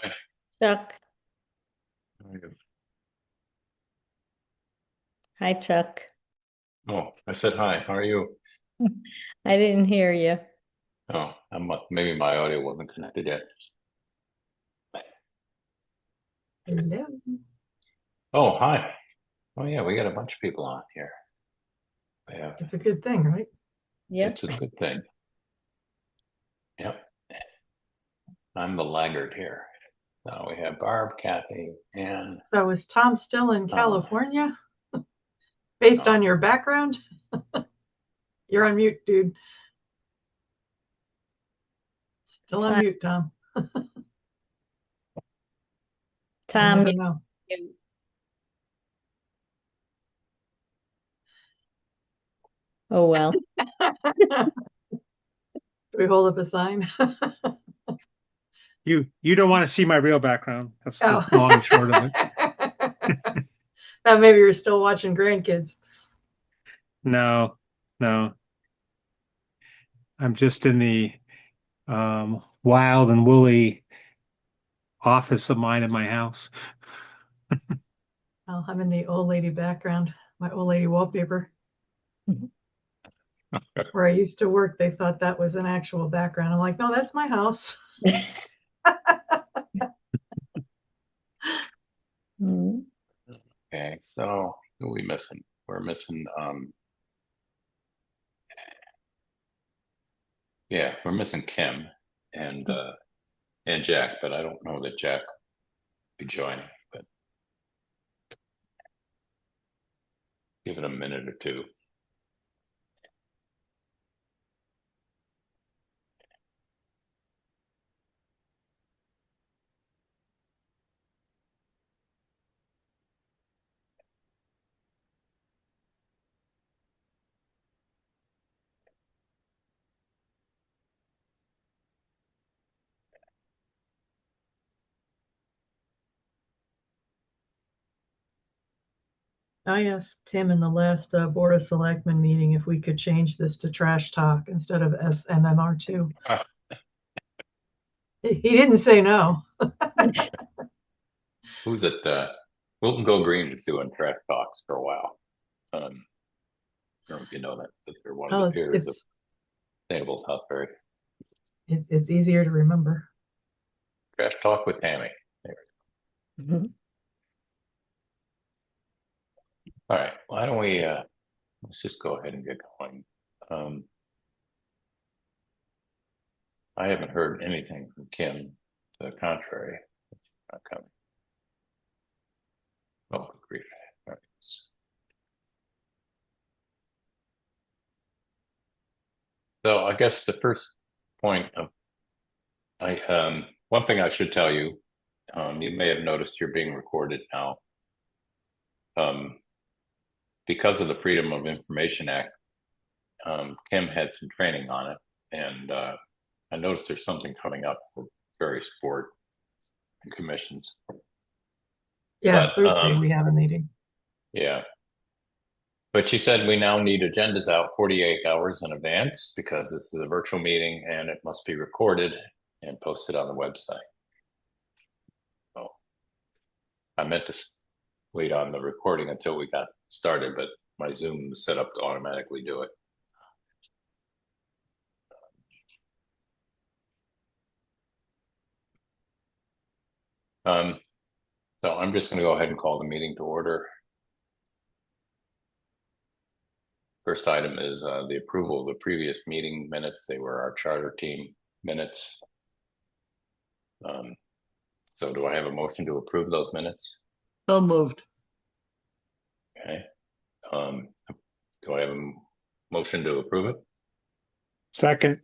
Hi, Chuck. how are you? Hi, Chuck. Oh, I said hi. How are you? I didn't hear you. Oh, maybe my audio wasn't connected yet. Hello. Oh, hi. Oh, yeah, we got a bunch of people on here. We have, It's a good thing, right? Yep. it's a good thing. Yep, I'm the laggard here. Now we have Barb, Kathy, and So is Tom still in Tom. California based No, on your background? You're on mute, dude. Still on Tom, mute, Tom. You Tom, never know. you- oh well. Do we hold up a sign? You don't want to see my real background. That's the Oh. long and short of it. Now maybe you're still watching grandkids. No, no. I'm just in the wild and woolly office of mine in my house. Well, I'm in the old lady background, my old lady wallpaper. Where I used to work, they thought that was an actual background. I'm like, no, that's my house. Mm. okay, so who are we missing? We're missing, yeah, we're missing Kim and Jack, but I don't know that Jack will be joining, but give it a minute or two. I asked Tim in the last Board of Selectmen meeting if we could change this to trash talk instead of SMMR2. He didn't say no. Who's at Wilton Go Green was doing trash talks for a while. I don't know if you know that, but they're one of the Oh, peers of Sustainable Southbury. it's easier to remember. Trash talk with Tammy. Mhm. All right, why don't we let's just go ahead and get going. Um, I haven't heard anything from Kim to the contrary. Not coming. Oh, good grief. All right. So I guess the first point of one thing I should tell you, you may have noticed you're being recorded now. Um, because of the Freedom of Information Act, Kim had some training on it, and I noticed there's something coming up for various board and commissions. Yeah, But Thursday we have a meeting. yeah, but she said we now need agendas out 48 hours in advance because this is a virtual meeting and it must be recorded and posted on the website. So I meant to wait on the recording until we got started, but my Zoom is set up to automatically do it. Um, so I'm just going to go ahead and call the meeting to order. First item is the approval of the previous meeting minutes. They were our charter team minutes. So do I have a motion to approve those minutes? So moved. Okay. Um, do I have a motion to approve it? Second.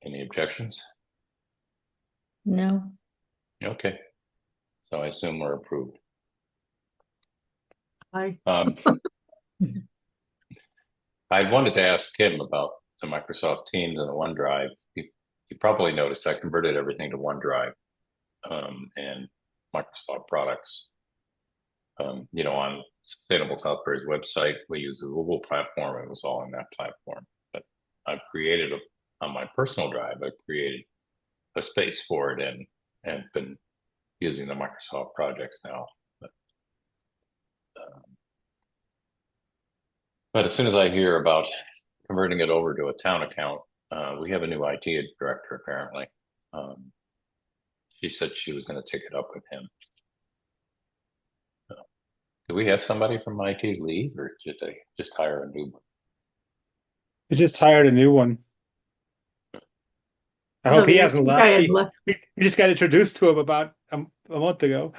Any objections? No. Okay. So I assume we're approved. Hi. I wanted to ask Kim about the Microsoft Teams and the OneDrive. You probably noticed I converted everything to OneDrive and Microsoft products. On Sustainable Southbury's website, we use the Google platform. It was all in that platform. But I've created on my personal drive, I've created a space for it in, and been using the Microsoft projects now. But as soon as I hear about converting it over to a town account, we have a new IT director apparently. She said she was going to take it up with him. Do we have somebody from IT leave, or did they just hire a new one? We just hired a new one. I No, hope he the hasn't IT guy left. had left. We just got introduced to him about a month ago.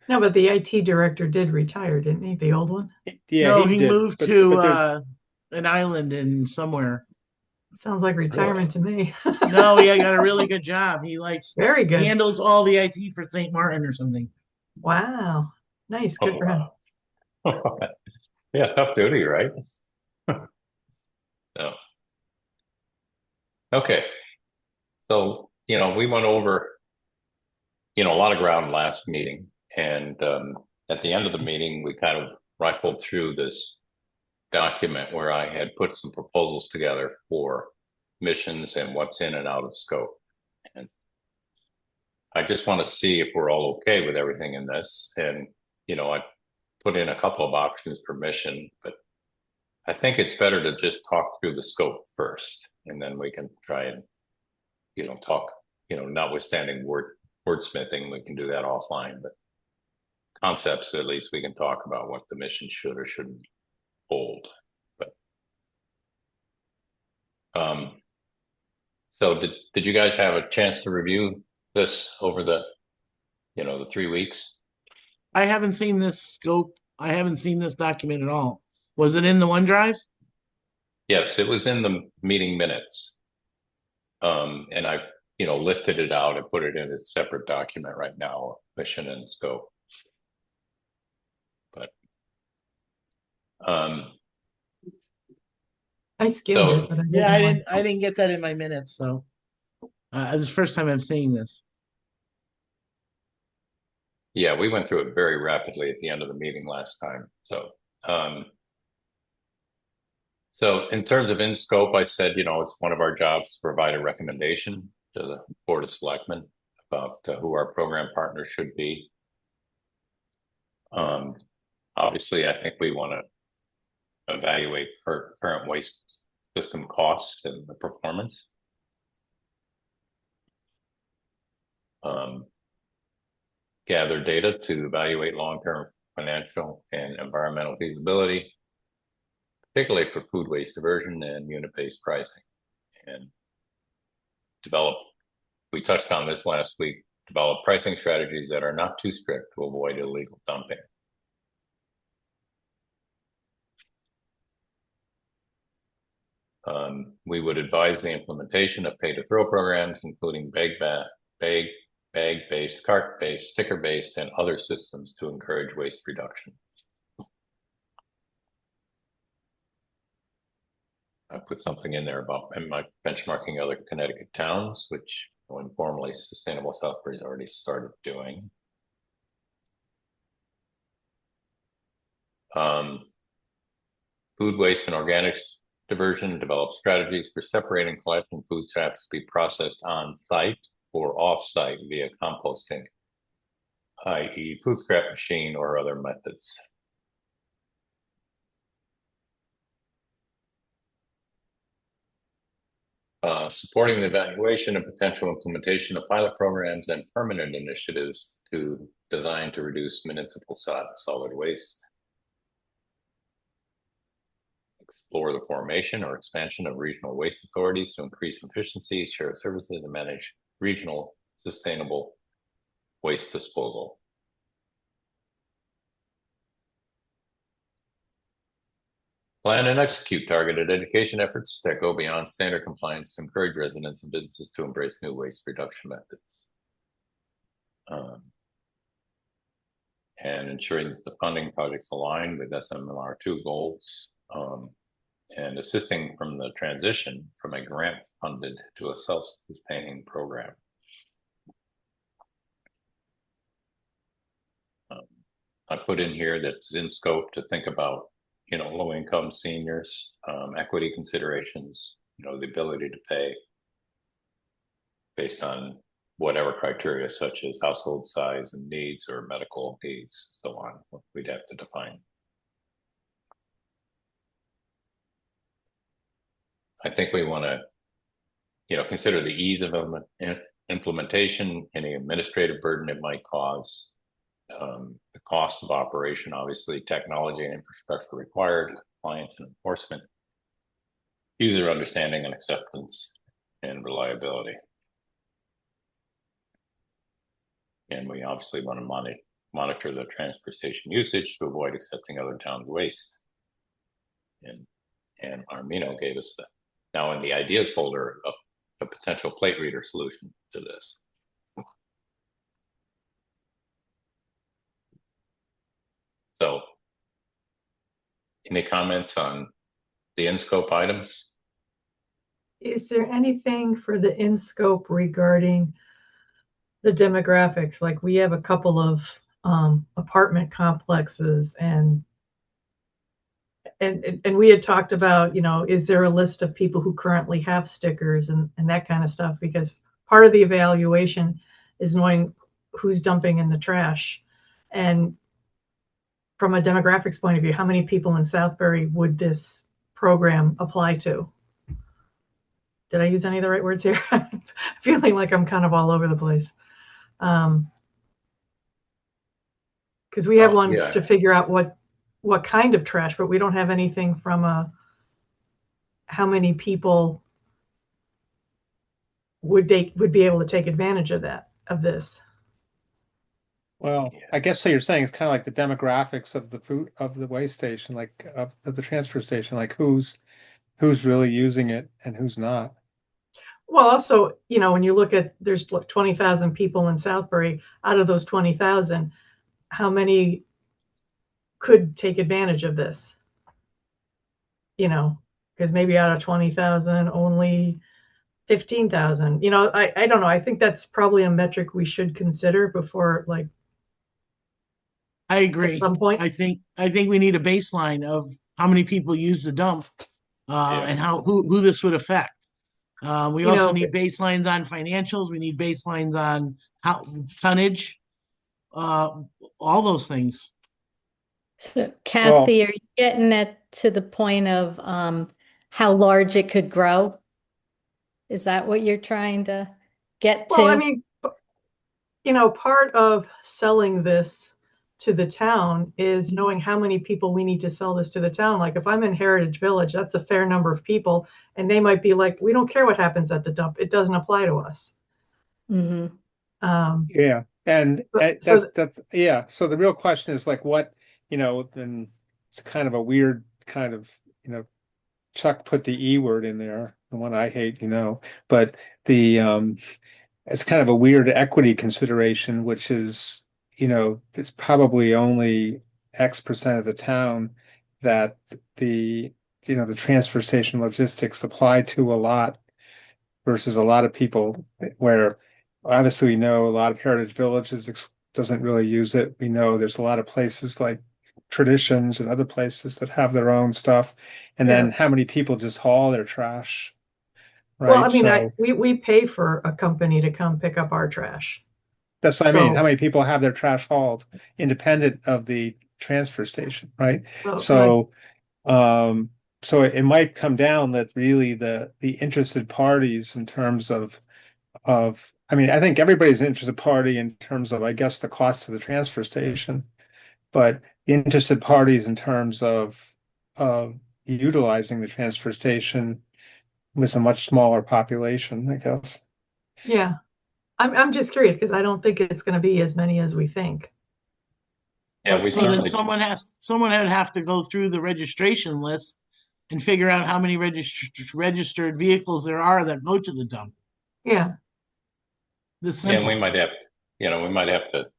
No, but the IT director did retire, didn't he? The old one? Yeah, No, he he did. moved But to there's an island in somewhere. Sounds like retirement to me. No, he got a really good job. He like Very good. handles all the IT for St. Martin or something. Wow. Nice. Good Oh, for him. wow. Yeah, tough duty, right? No. Okay. So, we went over, a lot of ground last meeting. And at the end of the meeting, we kind of rifled through this document where I had put some proposals together for missions and what's in and out of scope. And I just want to see if we're all okay with everything in this. And, I put in a couple of options for mission, but I think it's better to just talk through the scope first, and then we can try and, talk, notwithstanding wordsmithing, we can do that offline, but concepts, at least we can talk about what the mission should or shouldn't hold. But, so did you guys have a chance to review this over the 3 weeks? I haven't seen this scope. I haven't seen this document at all. Was it in the OneDrive? Yes, it was in the meeting minutes. And I've, lifted it out and put it in a separate document right now, mission and scope. But, I skimmed So- it, but I Yeah, didn't. I didn't get that in my minutes. So this is the first time I'm seeing this. yeah, we went through it very rapidly at the end of the meeting last time. So in terms of in scope, I said, it's one of our jobs to provide a recommendation to the Board of Selectmen about who our program partners should be. Obviously, I think we want to evaluate current waste system costs and the performance. Gather data to evaluate long-term financial and environmental feasibility, particularly for food waste diversion and unit-based pricing, and develop, we touched on this last week, develop pricing strategies that are not too strict to avoid illegal dumping. We would advise the implementation of pay-to-throw programs, including bag-based, cart-based, sticker-based, and other systems to encourage waste reduction. I put something in there about my benchmarking other Connecticut towns, which informally Sustainable Southbury's already started doing. Food waste and organics diversion, develop strategies for separating collection food scraps to be processed on site or off site via composting, i.e. food scrap machine or other methods. Supporting the evaluation and potential implementation of pilot programs and permanent initiatives designed to reduce municipal solid waste. Explore the formation or expansion of regional waste authorities to increase efficiency, share services, and manage regional sustainable waste disposal. Plan and execute targeted education efforts that go beyond standard compliance to encourage residents and businesses to embrace new waste reduction methods. And ensuring that the funding projects align with SMMR2 goals, and assisting from the transition from a grant funded to a self-sustaining program. I put in here that's in scope to think about, low-income seniors, equity considerations, the ability to pay. based on whatever criteria, such as household size and needs or medical needs, so on. We'd have to define. I think we want to, consider the ease of implementation, any administrative burden it might cause, the cost of operation, obviously technology and infrastructure required, compliance and enforcement, user understanding and acceptance, and reliability. And we obviously want to monitor the transfer station usage to avoid accepting other towns' waste. And Armino gave us now in the ideas folder a potential plate reader solution to this. So, any comments on the in-scope items? Is there anything for the in-scope regarding the demographics? Like we have a couple of apartment complexes and we had talked about, is there a list of people who currently have stickers and that kind of stuff? Because part of the evaluation is knowing who's dumping in the trash. And from a demographics point of view, how many people in Southbury would this program apply to? Did I use any of the right words here? I'm feeling like I'm kind of all over the place. Because we have one to figure out what kind of trash, but we don't have anything from how many people would be able to take advantage of this. Well, I guess so you're saying it's kind of like the demographics of the waste station, like of the transfer station, like who's really using it and who's not. Well, also, when you look at there's 20,000 people in Southbury, out of those 20,000, how many could take advantage of this? Because maybe out of 20,000, only 15,000. I don't know. I think that's probably a metric we should consider before, like. I agree. At some point. I think we need a baseline of how many people use the dump, and who this would affect. We also need baselines on financials. We need baselines on how tonnage, all those things. So Kathy, are you getting it to the point of how large it could grow? Is that what you're trying to get to? Well, I mean, part of selling this to the town is knowing how many people we need to sell this to the town. Like if I'm in Heritage Village, that's a fair number of people, and they might be like, we don't care what happens at the dump. It doesn't apply to us. Mm-hmm. Yeah. And that's yeah. So the real question is like what, then it's kind of a weird kind of, Chuck put the E word in there, the one I hate, but it's kind of a weird equity consideration, which is, it's probably only X% of the town that the transfer station logistics apply to a lot versus a lot of people where obviously we know a lot of Heritage Villages doesn't really use it. We know there's a lot of places like Traditions and other places that have their own stuff. And then how many people just haul their trash? Right. Well, I mean, we pay for a company to come pick up our trash. That's what I mean. How many people have their trash hauled independent of the transfer station, right? So it might come down that really the interested parties in terms of I mean, I think everybody's an interested party in terms of, I guess, the cost of the transfer station, but the interested parties in terms of utilizing the transfer station with a much smaller population, I guess. Yeah. I'm just curious because I don't think it's going to be as many as we think. Yeah, then someone would have to go through the registration list and figure out how many registered vehicles there are that go to the dump. Yeah. And we might have to.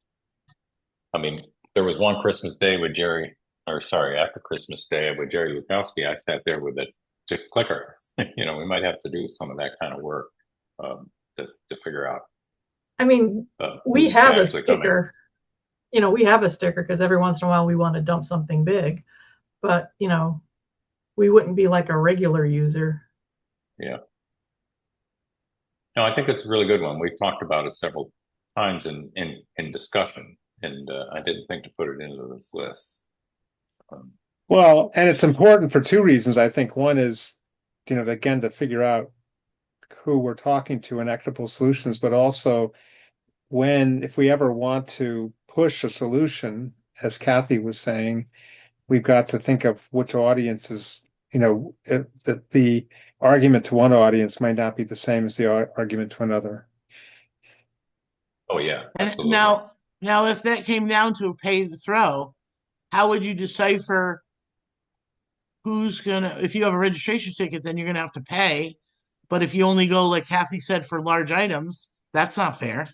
I mean, there was one Christmas day with after Christmas Day with Jerry Lukowski, I sat there with a clicker. We might have to do some of that kind of work to figure out. I mean, we have a sticker. We have a sticker because every once in a while we want to dump something big, but we wouldn't be like a regular user. Yeah. No, I think it's a really good one. We've talked about it several times in discussion, and I didn't think to put it into this list. Well, and it's important for two reasons. I think one is, again, to figure out who we're talking to and equitable solutions, but also if we ever want to push a solution, as Kathy was saying, we've got to think of which audiences, that the argument to one audience might not be the same as the argument to another. Oh yeah, And absolutely. now, if that came down to a pay to throw, how would you decipher who's gonna? If you have a registration ticket, then you're gonna have to pay. But if you only go, like Kathy said, for large items, that's not fair.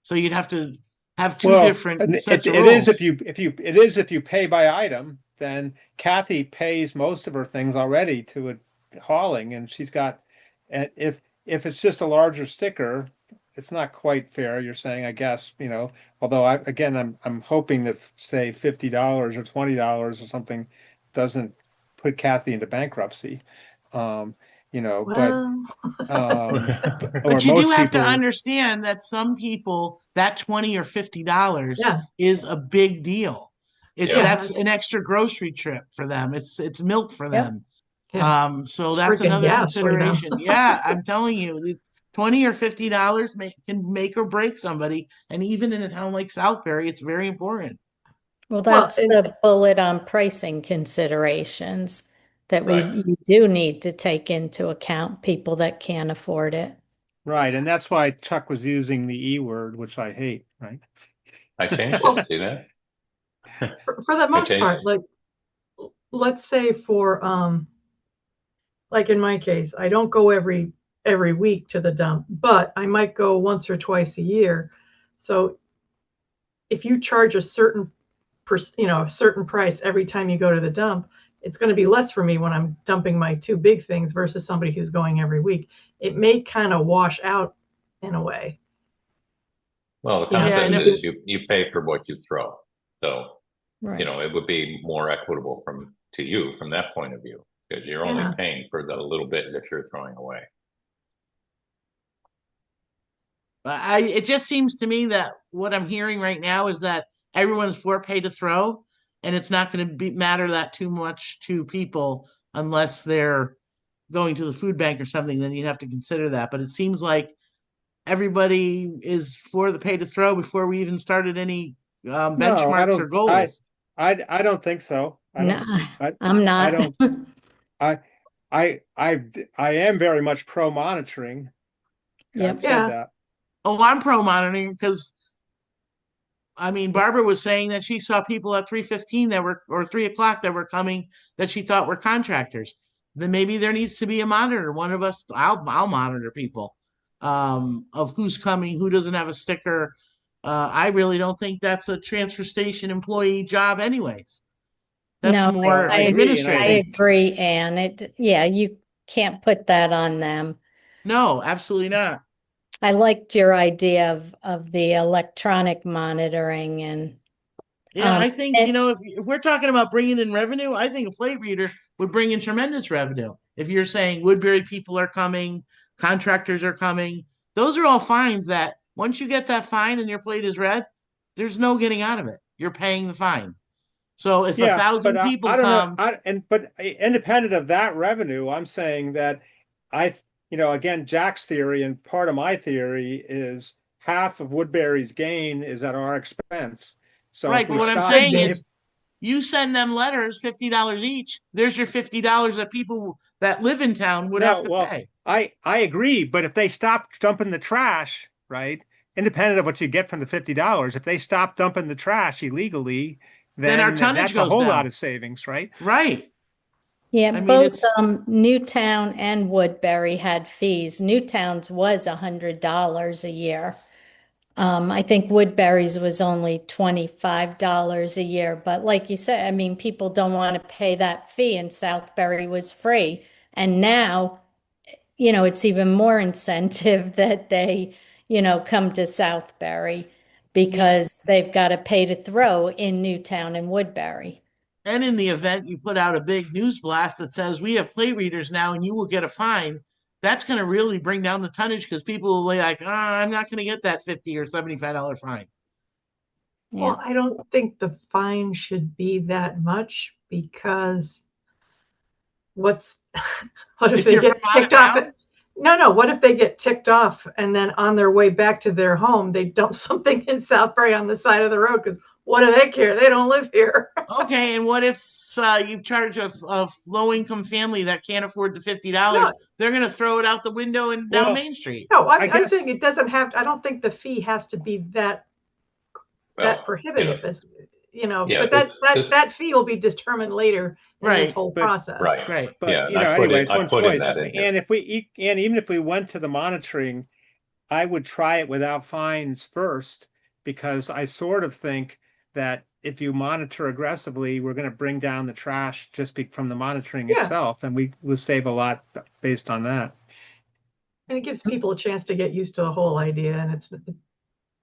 So you'd have to have two Well, different it, sets of it is rules. if you pay by item, then Kathy pays most of her things already to a hauling, and she's got, and if it's just a larger sticker, it's not quite fair. You're saying, I guess, although I'm hoping that say $50 or $20 or something doesn't put Kathy into bankruptcy. Um, but Well, or But you do most have to people, understand that some people that $20 or $50 yeah, is a big deal. It's Yeah. yeah, that's an extra grocery trip for them. It's milk for Yep. them. yeah. So It's that's freaking another gas right now. consideration. Yeah, I'm telling you, the $20 or $50 can make or break somebody. And even in a town like Southbury, it's very important. Well, Well, that's the bullet on pricing considerations that Right. you do need to take into account people that can't afford it. right, and that's why Chuck was using the E word, which I hate, right? I changed it. well, See that? for the I most changed part, like let's say for like in my case, I don't go every week to the dump, but I might go once or twice a year. So if you charge a certain price every time you go to the dump, it's going to be less for me when I'm dumping my two big things versus somebody who's going every week. It may kind of wash out in a way. Well, the Yeah, Yeah, so and concept you if can, is you pay for what you throw. So, Right. it would be more equitable to you from that point of view, because you're only yeah. paying for the little bit that you're throwing away. it just seems to me that what I'm hearing right now is that everyone's for pay to throw, and it's not going to be matter that too much to people unless they're going to the food bank or something. Then you'd have to consider that. But it seems like everybody is for the pay to throw before we even started any No, I benchmarks or don't. I, goals. I, I don't think so. I No, don't. I, I'm I not. don't. I, I am very much pro monitoring. I've Yep. said Yeah. that. Oh, I'm pro monitoring because I mean, Barbara was saying that she saw people at 3:15 that were or 3 o'clock that were coming that she thought were contractors. Then maybe there needs to be a monitor. One of us, I'll monitor people of who's coming, who doesn't have a sticker. I really don't think that's a transfer station employee job, anyways. That's No, Well, more I agree, and I I administrative. think agree, Anne. Yeah, you can't put that on them. No, absolutely not. I liked your idea of the electronic monitoring and Yeah, um I think, and if we're talking about bringing in revenue, I think a plate reader would bring in tremendous revenue. If you're saying Woodbury people are coming, contractors are coming, those are all fines that once you get that fine and your plate is red, there's no getting out of it. You're paying the fine. So if a yeah, but thousand I people don't know. come, Independent of that revenue, I'm saying that I, again, Jack's theory and part of my theory is half of Woodbury's gain is at our expense. So right, if but we what I'm stop, Could saying be. if is you send them letters, $50 each, there's your $50 that people that live in town would have no, to well, pay. I agree, but if they stop dumping the trash, right, independent of what you get from the $50, if they stop dumping the trash illegally, Then our then tonnage that's a goes whole lot down. of savings, right? Right. yeah, I mean, both it's Newtown and Woodbury had fees. Newtown's was $100 a year. I think Woodbury's was only $25 a year, but like you said, I mean, people don't want to pay that fee, and Southbury was free. And now, it's even more incentive that they, come to Southbury yeah. because they've got to pay to throw in Newtown and Woodbury. And in the event you put out a big news blast that says we have plate readers now and you will get a fine, that's going to really bring down the tonnage because people will be like, I'm not going to get that $50 or $75 fine. Yeah. Well, I don't think the fine should be that much because what's what if they you're from get out of ticked off? town, No, what if they get ticked off and then on their way back to their home, they dump something in Southbury on the side of the road? Because what do they care? They don't live here. okay, and what if you charge a low income family that can't afford the $50? No, They're going to throw it out the window and down Well, Main Street. no, I I'm guess, saying it doesn't have, I don't think the fee has to be that Well, prohibitive as, yeah, but that this, that fee will be determined later in this Right, whole but process. right. right. Yeah, and anyway, it's I one put in choice. that in here. And and even if we went to the monitoring, I would try it without fines first, because I sort of think that if you monitor aggressively, we're going to bring down the trash just from the monitoring Yeah, itself, and we will save a lot based on that. and it gives people a chance to get used to the whole idea, and it's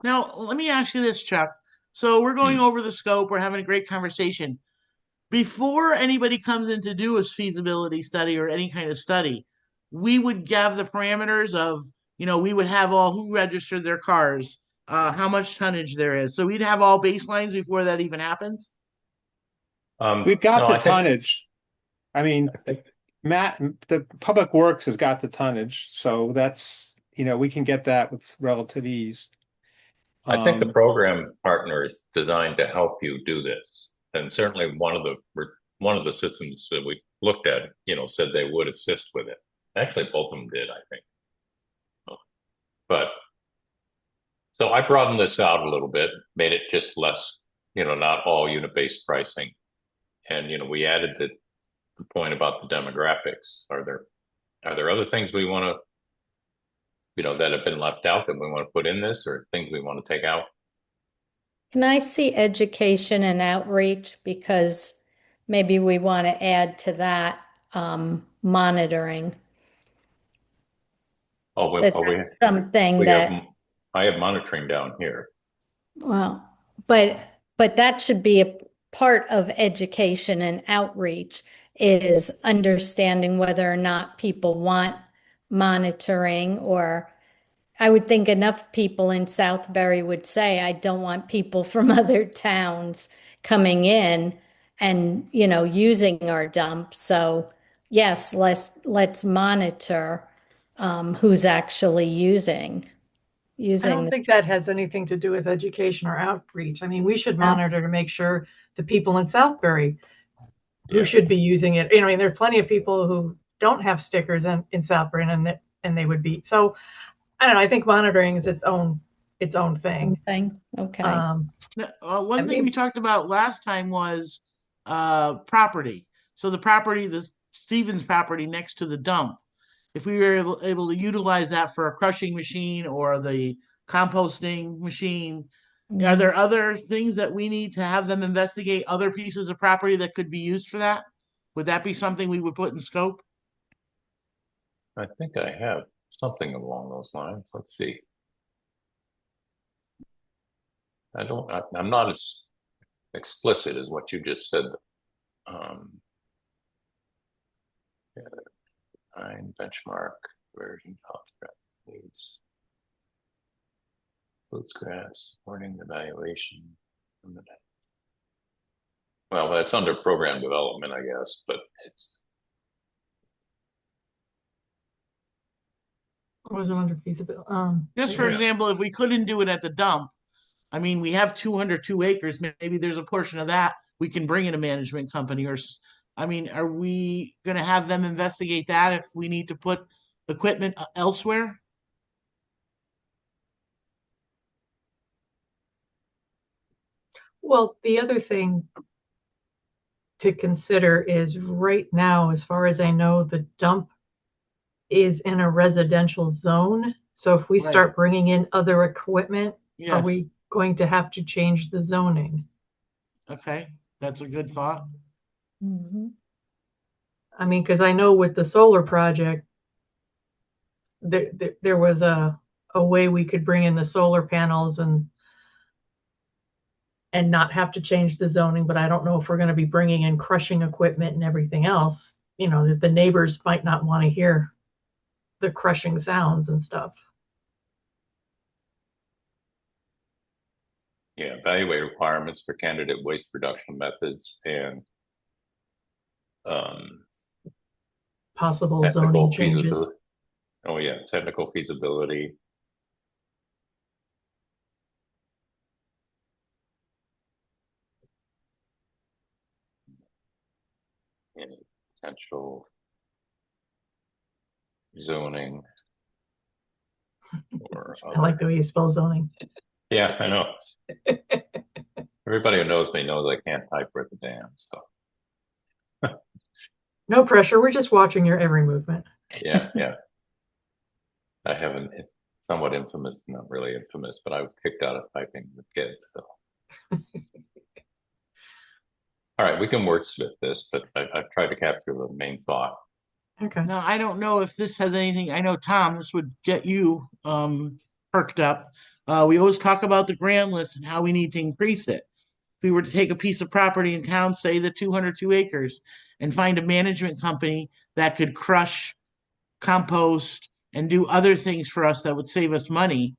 Now, let me ask you this, Chuck. So we're going Hmm. over the scope, we're having a great conversation. Before anybody comes in to do a feasibility study or any kind of study, we would have the parameters of, we would have all who registered their cars, how much tonnage there is. So we'd have all baselines before that even happens. We've got No, the tonnage. I mean, I think, The Public Works has got the tonnage, so that's, we can get that with relative ease. I think the Um, program partner is designed to help you do this. And certainly one of the systems that we looked at, said they would assist with it. Actually, both of them did, I think. But so I broadened this out a little bit, made it just less, not all unit-based pricing. And, we added the point about the demographics. Are there other things we want to, that have been left out that we want to put in this, or things we want to take out? Can I see education and outreach? Because maybe we want to add to that monitoring. That's something we have, that, I have monitoring down here. well, but that should be a part of education and outreach, is understanding whether or not people want monitoring. Or I would think enough people in Southbury would say, I don't want people from other towns coming in and, using our dump. So yes, let's monitor who's actually using I don't the think that has anything to do with education or outreach. I mean, we should monitor to make sure the people in Southbury who should be using it. I mean, there are plenty of people who don't have stickers in Southbury, and they would be. So I don't know. I think monitoring is its own thing. thing. Okay. One thing we talked about last time was property. So the Stevens property next to the dump, if we were able to utilize that for a crushing machine or the composting machine, are there other things that we need to have them investigate, other pieces of property that could be used for that? Would that be something we would put in scope? I think I have something along those lines. Let's see. I'm not as explicit as what you just said. Yeah, benchmark version top needs boots graphs, warning evaluation. Well, that's under program development, I guess, but it's. Was it under feasibility? Just for example, if we couldn't do it at the dump, I mean, we have 202 acres. Maybe there's a portion of that we can bring in a management company. I mean, are we going to have them investigate that if we need to put equipment elsewhere? Well, the other thing to consider is right now, as far as I know, the dump is in a residential zone. So if we start bringing in other equipment, are we going to have to change the zoning? Okay, that's a good thought. I mean, because I know with the solar project, there was a way we could bring in the solar panels and not have to change the zoning, but I don't know if we're going to be bringing in crushing equipment and everything else, that the neighbors might not want to hear. the crushing sounds and stuff. Yeah, evaluate requirements for candidate waste production methods and um, Possible zoning technical changes. feasibility. Oh yeah, technical feasibility. And potential zoning or I like other. the way you spell zoning. Yeah, I know. Everybody who knows me knows I can't type worth a damn. So No pressure. We're just watching your every movement. yeah. I haven't somewhat infamous, not really infamous, but I was kicked out of typing with kids. So all right, we can wordsmith this, but I've tried to capture the main thought. Okay. Now, I don't know if this has anything. I know, Tom, this would get you perked up. We always talk about the grand list and how we need to increase it. If we were to take a piece of property in town, say the 202 acres, and find a management company that could crush, compost, and do other things for us that would save us money,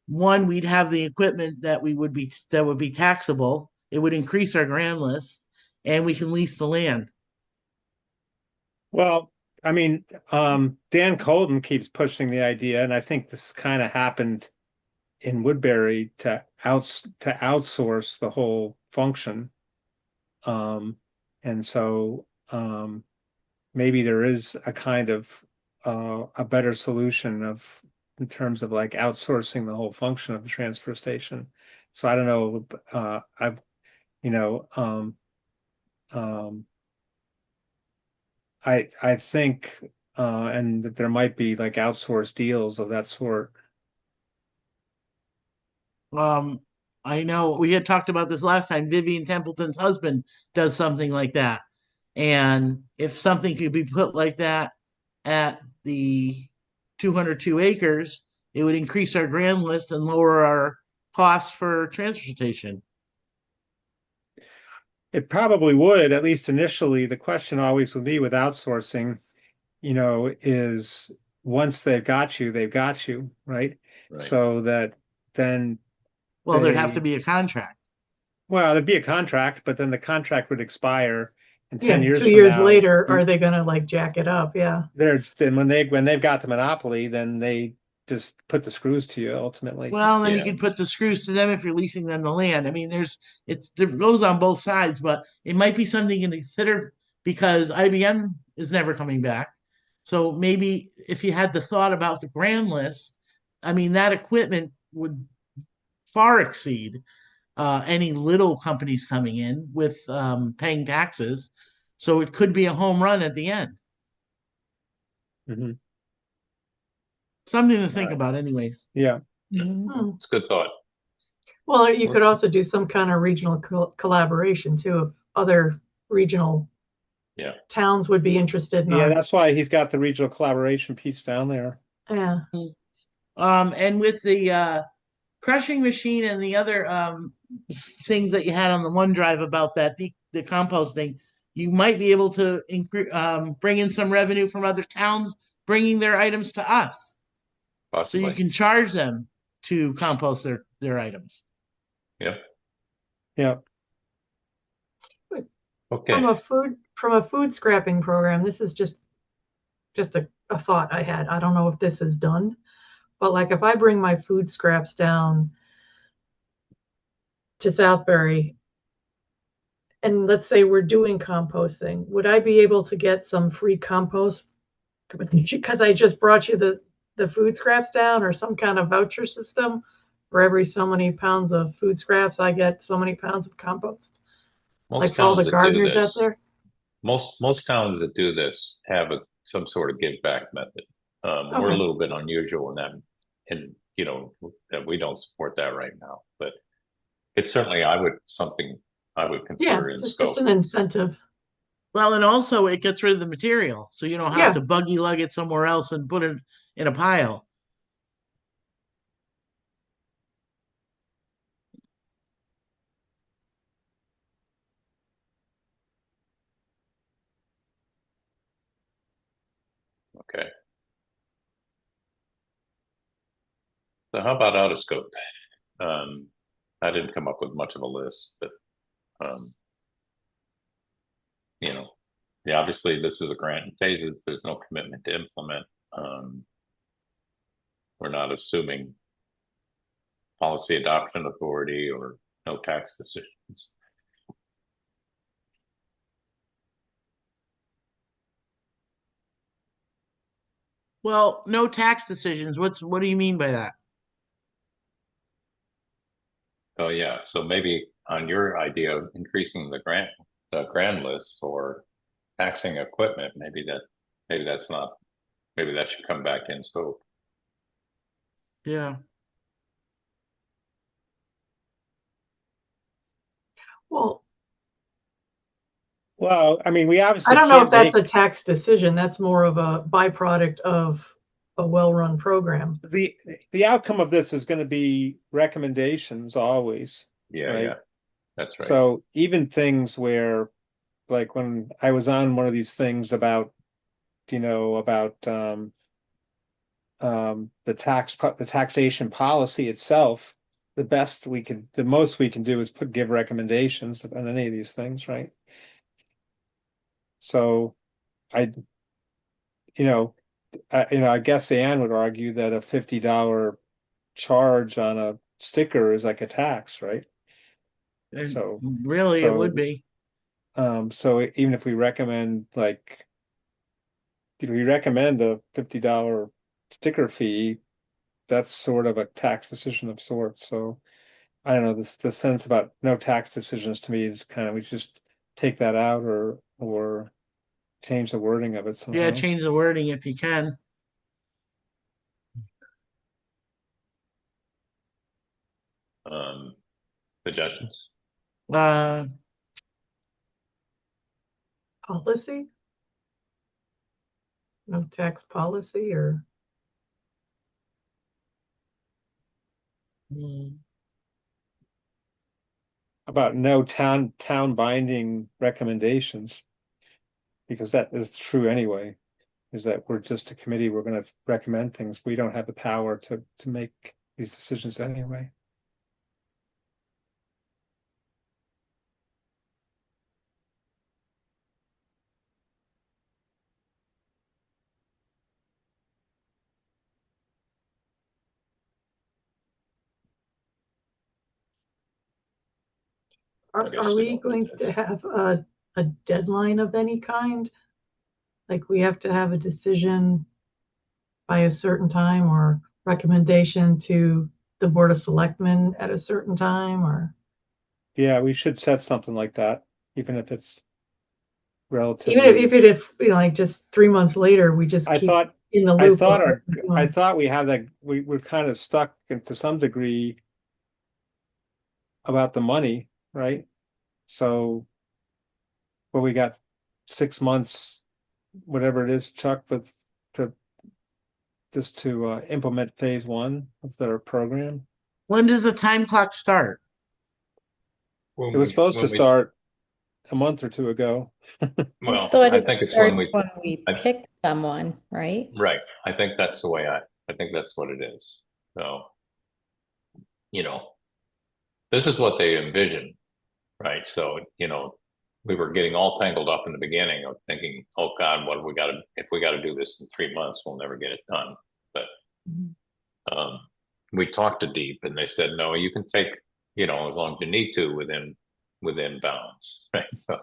one, we'd have the equipment that would be taxable. It would increase our grand list, and we can lease the land. Well, I mean, Dan Colton keeps pushing the idea, and I think this kind of happened in Woodbury to outsource the whole function. And so maybe there is a kind of a better solution of in terms of like outsourcing the whole function of the transfer station. So I don't know, I've you know, um, I think and that there might be like outsourced deals of that sort. Um, I know we had talked about this last time. Vivian Templeton's husband does something like that. And if something could be put like that at the 202 acres, it would increase our grand list and lower our costs for transportation. It probably would, at least initially. The question always with me with outsourcing, is once they've got you, right? Right. So that then Well, there'd have to they, be a contract. well, there'd be a contract, but then the contract would expire and 10 Yeah. years Two from years now, later, are they going to like jack it up? Yeah. then when they've got the monopoly, then they just put the screws to you ultimately. Well, then you Yeah. could put the screws to them if you're leasing them the land. I mean, it goes on both sides, but it might be something you can consider because IBM is never coming back. So maybe if you had the thought about the grand list, I mean, that equipment would far exceed any little companies coming in with paying taxes. So it could be a home run at the end. Mhm. Something to All think right. about, anyways. Yeah. Mhm. It's a good thought. Well, you could Let's- also do some kind of regional collaboration too, if other regional Yeah. towns would be interested in Yeah, our, that's why he's got the regional collaboration piece down there. yeah. And with the crushing machine and the other things that you had on the OneDrive about that the composting, you might be able to bring in some revenue from other towns bringing their items to us, so you Possibly. can charge them to compost their items. Yeah. Yeah. Okay. From a food scrapping program, this is just a thought I had. I don't know if this is done, but like if I bring my food scraps down to Southbury and let's say we're doing composting, would I be able to get some free compost because I just brought you the food scraps down, or some kind of voucher system? For every so many pounds of food scraps, I get so many pounds of compost. Like Most for all towns the that do gardeners out this, there. most towns that do this have some sort of give back method. We're a Okay. little bit unusual in that, and that we don't support that right now. But it's certainly something I would Yeah, consider in it's just scope. an incentive. Well, and also it gets rid of the material, so you don't have Yeah. to buggy lug it somewhere else and put it in a pile. Okay. So how about out of scope? I didn't come up with much of a list, but um, you know, yeah, obviously this is a grant in phases. There's no commitment to implement. Um, we're not assuming policy adoption authority or no tax decisions. Well, no tax decisions. What do you mean by that? Oh yeah, so maybe on your idea of increasing the grand list or taxing equipment, maybe that's not, maybe that should come back in scope. Yeah. Well, Well, I mean, we I obviously don't know if can't that's a make tax decision. That's more of a byproduct of a well-run program. the outcome of this is going to be recommendations always, Yeah, right? yeah, that's right. So even things where, like when I was on one of these things about, about the taxation policy itself, the most we can do is give recommendations on any of these things, right? So I, you know, I guess Anne would argue that a $50 charge on a sticker is like a tax, right? So, Really, it would so, be. so even if we recommend a $50 sticker fee, that's sort of a tax decision of sorts. So I don't know, the sense about no tax decisions to me is kind of, we just take that out or change the wording of it Yeah, somehow. change the wording if you can. Suggestions? Uh, Policy? No tax policy or? hmm. About no town binding recommendations, because that is true anyway, is that we're just a committee, we're going to recommend things. We don't have the power to make these decisions anyway. I Are guess we we don't need going to this. have a deadline of any kind? Like we have to have a decision by a certain time or recommendation to the Board of Selectmen at a certain time or? Yeah, we should set something like that, even if it's Even relatively. if like just 3 months later, we just I keep thought in the I loop of thought what our we're I doing. thought we have that we're kind of stuck to some degree about the money, right? So, well, we got 6 months, whatever it is, Chuck, with to just to implement phase one of their program. When does the time clock start? It was supposed to When we start a month or two ago. I well, thought I it think it's when starts we when we I, pick someone, right? right. I think that's the way I think that's what it is. So, you know, this is what they envision, right? So, we were getting all tangled up in the beginning of thinking, oh God, what have we got to, if we got to do this in 3 months, we'll never get it done. But um, we talked to Deep and they said, no, you can take, as long as you need to within bounds, right? So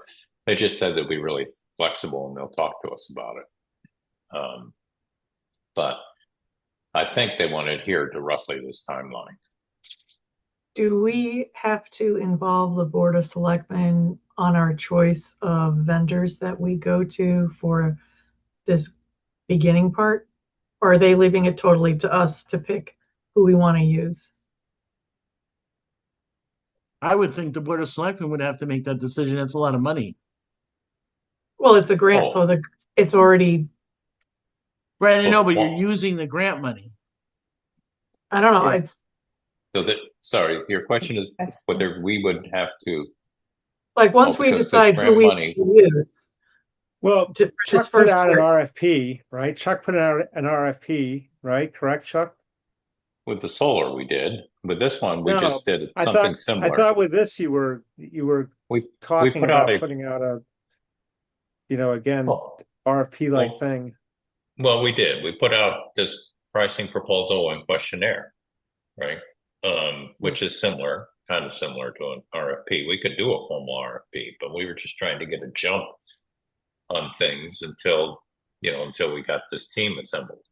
they just said they'll be really flexible and they'll talk to us about it. But I think they want to adhere to roughly this timeline. Do we have to involve the Board of Selectmen on our choice of vendors that we go to for this beginning part? Or are they leaving it totally to us to pick who we want to use? I would think the Board of Selectmen would have to make that decision. That's a lot of money. Well, it's a grant, so Oh, it's already, Right, I know, but you're well, using the grant money. I don't know, Yeah. it's so that, sorry, your question is whether we would have to, like once we because this decide who grant we money, use Well, for this Chuck put first out an part. RFP, right? Chuck put out an RFP, right? Correct, Chuck? With the solar, we did. With this one, we No, just did I something similar. thought with this you were We talking put out about a putting out a, again, well, RFP like well, thing. well, we did. We put out this pricing proposal and questionnaire, right? Which is similar, kind of similar to an RFP. We could do a formal RFP, but we were just trying to get a jump on things until we got this team assembled.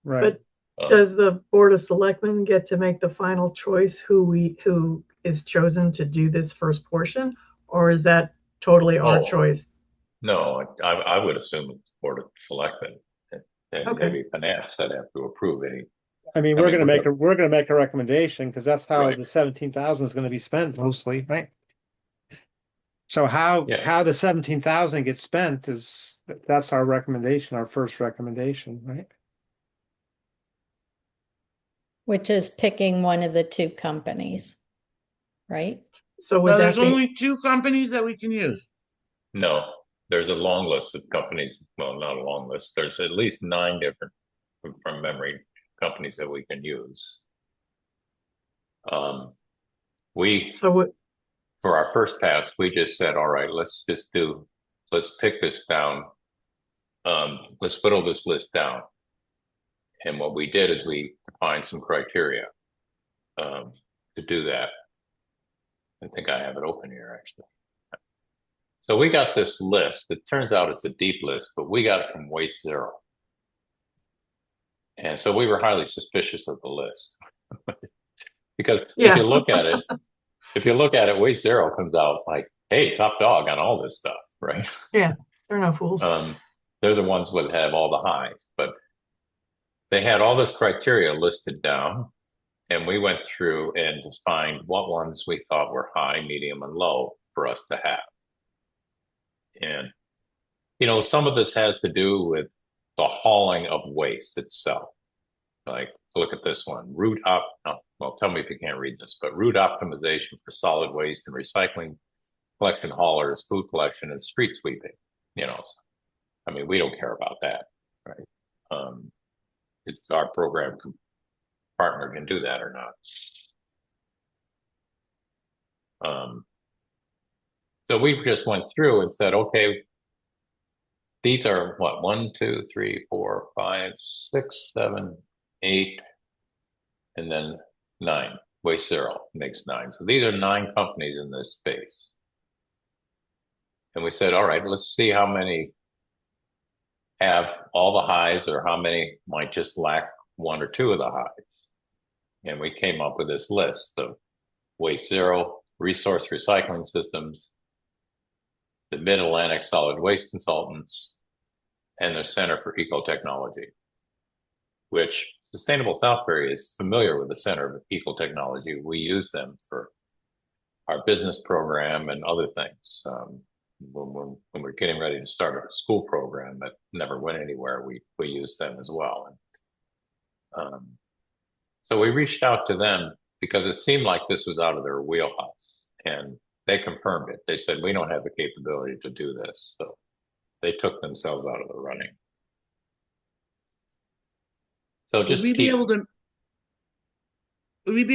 Right. But does the Board of Selectmen get to make the final choice who is chosen to do this first portion, or is that totally our choice? No, I would assume it's Board of Selectmen and Okay. maybe finance that have to approve any. I mean, we're going to make a recommendation because that's how Right. the 17,000 is going to be spent mostly, right? So how the 17,000 gets spent that's our recommendation, our first recommendation, right? Which is picking one of the two companies, right? So would So that there's be only 2 companies that we can use. No, there's a long list of companies. Well, not a long list. There's at least 9 different, from memory, companies that we can use. For our first pass, we just said, all right, let's pick this down. Let's whittle this list down. And what we did is we defined some criteria to do that. I think I have it open here, actually. So we got this list. It turns out it's a deep list, but we got it from Waste Zero. And so we were highly suspicious of the list. Because if you look at it, Waste Zero comes out like, hey, top dog on all this stuff, right? Yeah, they're no fools. They're the ones that have all the highs, but they had all this criteria listed down, and we went through and defined what ones we thought were high, medium, and low for us to have. And, some of this has to do with the hauling of waste itself. Like, look at this one, well, tell me if you can't read this, but route optimization for solid waste and recycling, collection haulers, food collection, and street sweeping. I mean, we don't care about that, right? It's our program partner can do that or not. So we just went through and said, okay, these are what, 1, 2, 3, 4, 5, 6, 7, 8, and then 9. Waste Zero makes 9. So these are 9 companies in this space. And we said, all right, let's see how many have all the highs or how many might just lack 1 or 2 of the highs. And we came up with this list of Waste Zero, Resource Recycling Systems, the Mid-Atlantic Solid Waste Consultants, and the Center for Ecotechnology, which Sustainable Southbury is familiar with the Center of Ecotechnology. We use them for our business program and other things. When we're getting ready to start a school program that never went anywhere, we use them as well. So we reached out to them because it seemed like this was out of their wheelhouse, and they confirmed it. They said, we don't have the capability to do this. So they took themselves out of the running. So Would we be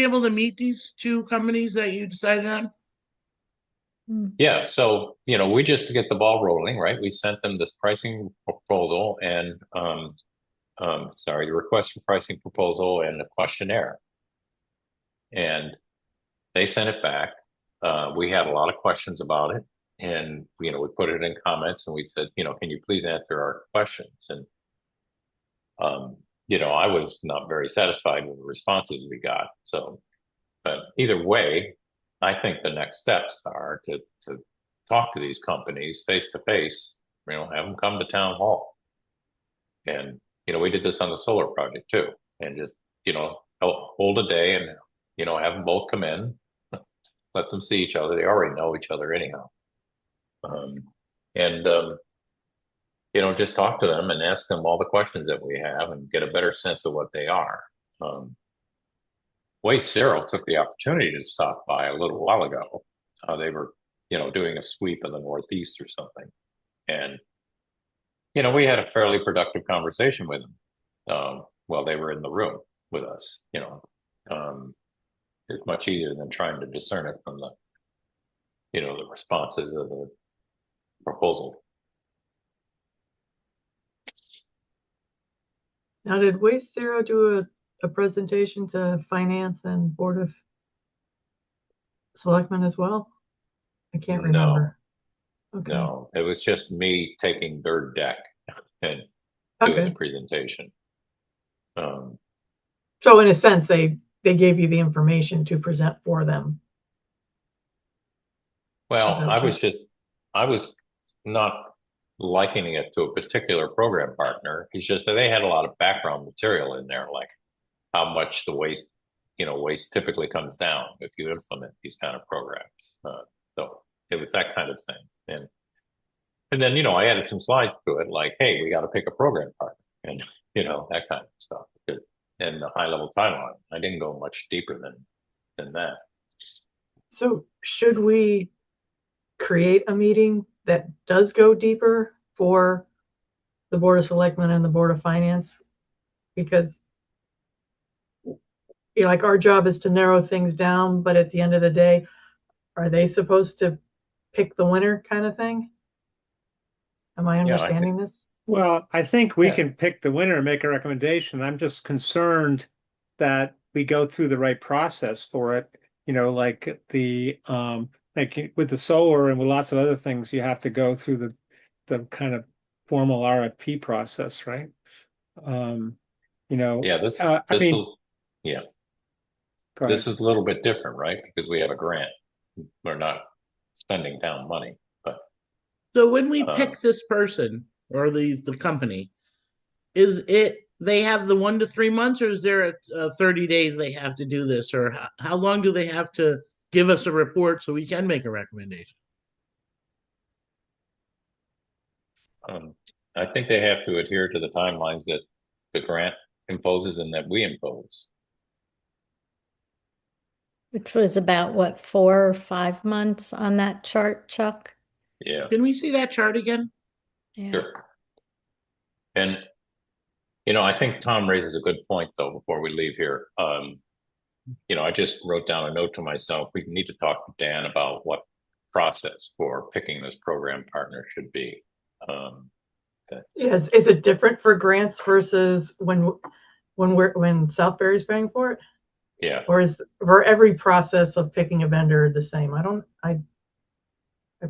able to meet these 2 companies that you decided on? Yeah, so we just to get the ball rolling, right? We sent them this pricing proposal and the request for pricing proposal and a questionnaire, and they sent it back. We had a lot of questions about it, and we put it in comments, and we said, can you please answer our questions? And I was not very satisfied with the responses we got. So, but either way, I think the next steps are to talk to these companies face to face, have them come to town hall. And, we did this on the solar project too, and just, hold a day and, have them both come in, let them see each other. They already know each other anyhow. Just talk to them and ask them all the questions that we have and get a better sense of what they are. Waste Zero took the opportunity to stop by a little while ago. They were, doing a sweep in the Northeast or something. And, we had a fairly productive conversation with them while they were in the room. with us, it's much easier than trying to discern it from the responses of the proposal. Now, did Waste Zero do a presentation to Finance and Board of Selectmen as well? I can't remember. Okay. No, it was just me taking their deck and doing the presentation. So in a sense, they gave you the information to present for them. Well, I was not likening it to a particular program partner. It's just that they had a lot of background material in there, like how much the waste typically comes down if you implement these kind of programs. So it was that kind of thing. And then, I added some slides to it, like, hey, we got to pick a program partner and, that kind of stuff. And the high level timeline. I didn't go much deeper than that. So should we create a meeting that does go deeper for the Board of Selectmen and the Board of Finance? Because like our job is to narrow things down, but at the end of the day, are they supposed to pick the winner kind of thing? Am I understanding this? Well, I think we can pick the winner and make a recommendation. I'm just concerned that we go through the right process for it. Like like with the solar and with lots of other things, you have to go through the kind of formal RFP process, right? Yeah, this is a little bit different, right? Because we have a grant. We're not spending town money, but so when we pick this person or the company, is it they have the 1 to 3 months, or is there a 30 days they have to do this, or how long do they have to give us a report so we can make a recommendation? I think they have to adhere to the timelines that the grant imposes and that we impose. Which was about what, 4 or 5 months on that chart, Chuck? Yeah. Can we see that chart again? Yeah. Sure. And I think Tom raises a good point though before we leave here. I just wrote down a note to myself. We need to talk to Dan about what process for picking this program partner should be. Yes, is it different for grants versus when Southbury's paying for it? Yeah. Or is for every process of picking a vendor the same? I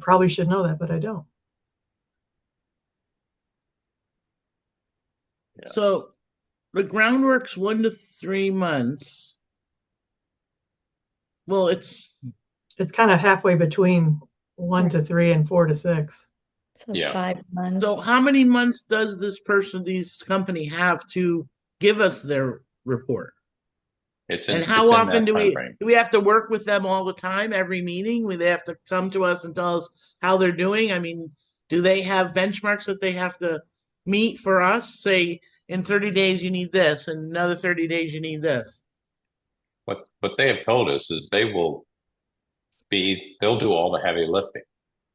probably should know that, but I don't. Yeah. So the groundwork's 1 to 3 months. Well, it's kind of halfway between 1 to 3 and 4 to 6. So 5 months. So how many months does this company have to give us their report? And how often do we have to work with them all the time, every meeting? They have to come to us and tell us how they're doing? I mean, do they have benchmarks that they have to meet for us? Say, in 30 days, you need this, and another 30 days, you need this. What they have told us is they'll do all the heavy lifting,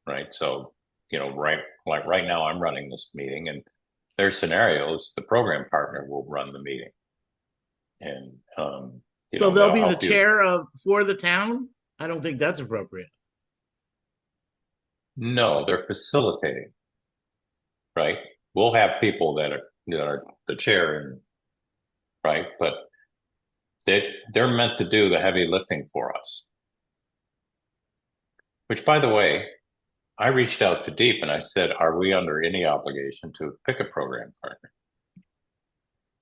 right? So, right now I'm running this meeting, and their scenarios, the program partner will run the meeting. And, so they'll be the chair for the town? I don't think that's appropriate. No, they're facilitating, right? We'll have people that are the chair, and right, but they're meant to do the heavy lifting for us. Which, by the way, I reached out to Deep and I said, are we under any obligation to pick a program partner?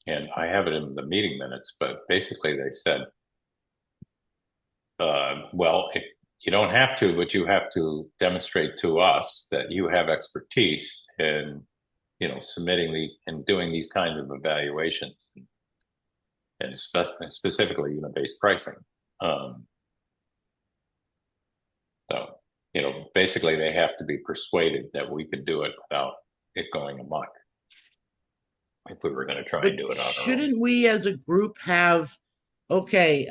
And I have it in the meeting minutes, but basically they said, well, if you don't have to, but you have to demonstrate to us that you have expertise in, submitting and doing these kinds of evaluations and specifically unit-based pricing. So, basically they have to be persuaded that we could do it without it going amok if we were going to try and do it on our own. Shouldn't we as a group have, okay,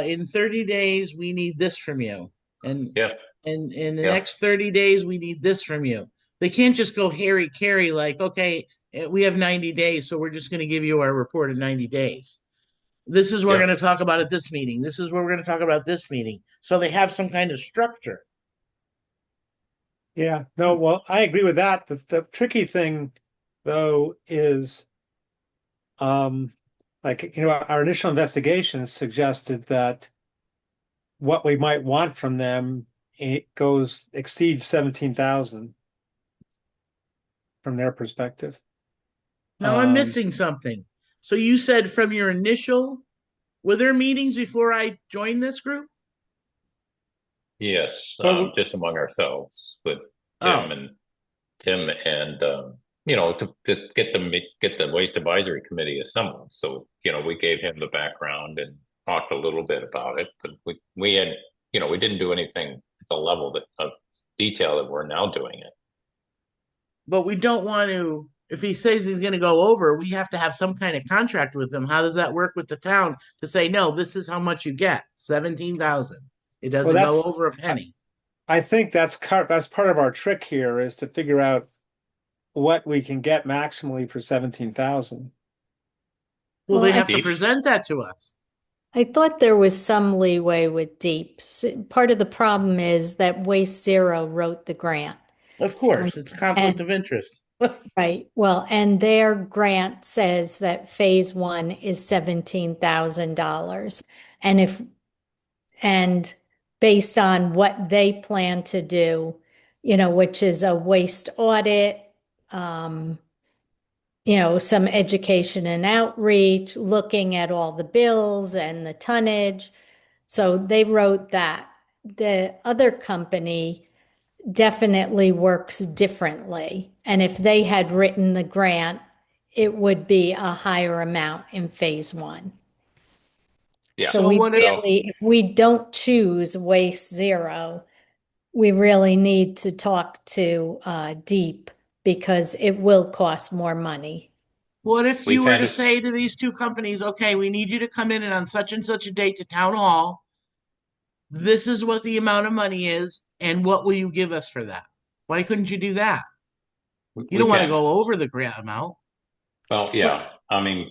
in 30 days, we need this from you. And in the next 30 days, we need this from you. They can't just go carry like, okay, we have 90 days, so we're just going to give you our report in 90 days. This is what we're Yep. going to talk about at this meeting. This is what we're going to talk about this meeting. So they have some kind of structure. Yeah, no, well, I agree with that. The tricky thing though is like, our initial investigations suggested that what we might want from them exceeds 17,000 from their perspective. Now I'm missing something. So you said from your initial, were there meetings before I joined this group? Yes, Well, just among ourselves with Oh, Tim and Tim and to get the waste advisory committee assembled. So we gave him the background and talked a little bit about it, but we had we didn't do anything at the level of detail that we're now doing it. but we don't want to, if he says he's going to go over, we have to have some kind of contract with him. How does that work with the town to say, no, this is how much you get, 17,000. It well, doesn't go over a penny. I think that's part of our trick here is to figure out what we can get maximally for 17,000. Well, Well, they I have to present that to us. I thought there was some leeway with Deep. Part of the problem is that Waste Zero wrote the grant. Of course, it's conflict And of interest. right, well, and their grant says that phase one is $17,000. And and based on what they plan to do, which is a waste audit, um, some education and outreach, looking at all the bills and the tonnage. So they wrote that. The other company definitely works differently. And if they had written the grant, it would be a higher amount in phase one. Yeah. So So we what if, So really, if we don't choose Waste Zero, we really need to talk to Deep because it will cost more money. what if you we've were had to it. say to these two companies, okay, we need you to come in and on such and such a date to town hall. This is what the amount of money is, and what will you give us for that? Why couldn't you do that? You We don't want to can. go over the grant amount. Well, Well, yeah. I mean,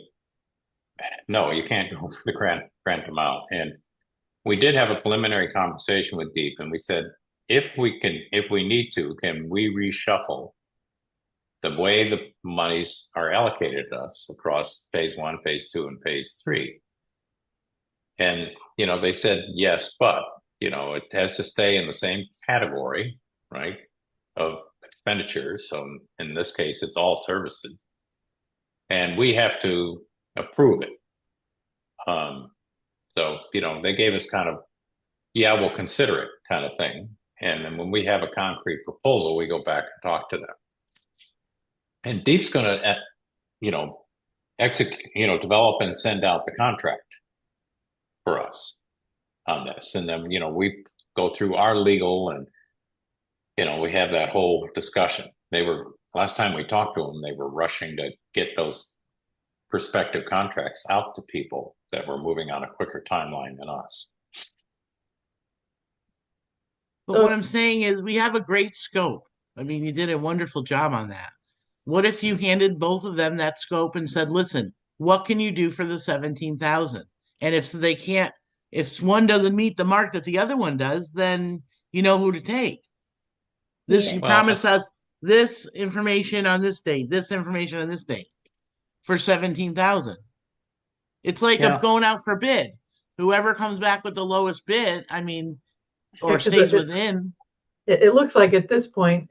no, you can't go for the grant amount. And we did have a preliminary conversation with Deep, and we said if we need to, can we reshuffle the way the monies are allocated to us across phase one, phase two, and phase three? And they said yes, but it has to stay in the same category, right, of expenditures. So in this case, it's all services, and we have to approve it. So they gave us kind of, yeah, we'll consider it kind of thing. And then when we have a concrete proposal, we go back and talk to them. And Deep's going to, execute, develop and send out the contract for us on this. And then, we go through our legal and, we have that whole discussion. Last time we talked to them, they were rushing to get those prospective contracts out to people that were moving on a quicker timeline than us. But what I'm saying is we have a great scope. I mean, you did a wonderful job on that. What if you handed both of them that scope and said, listen, what can you do for the 17,000? And if they can't, if one doesn't meet the mark that the other one does, then you know who to take. This, yeah. you Well, promise us this information on this date, this information on this date for 17,000. It's like Yeah. going out for bid. Whoever comes back with the lowest bid, I mean, or Yeah, 'cause stays within. it looks like at this point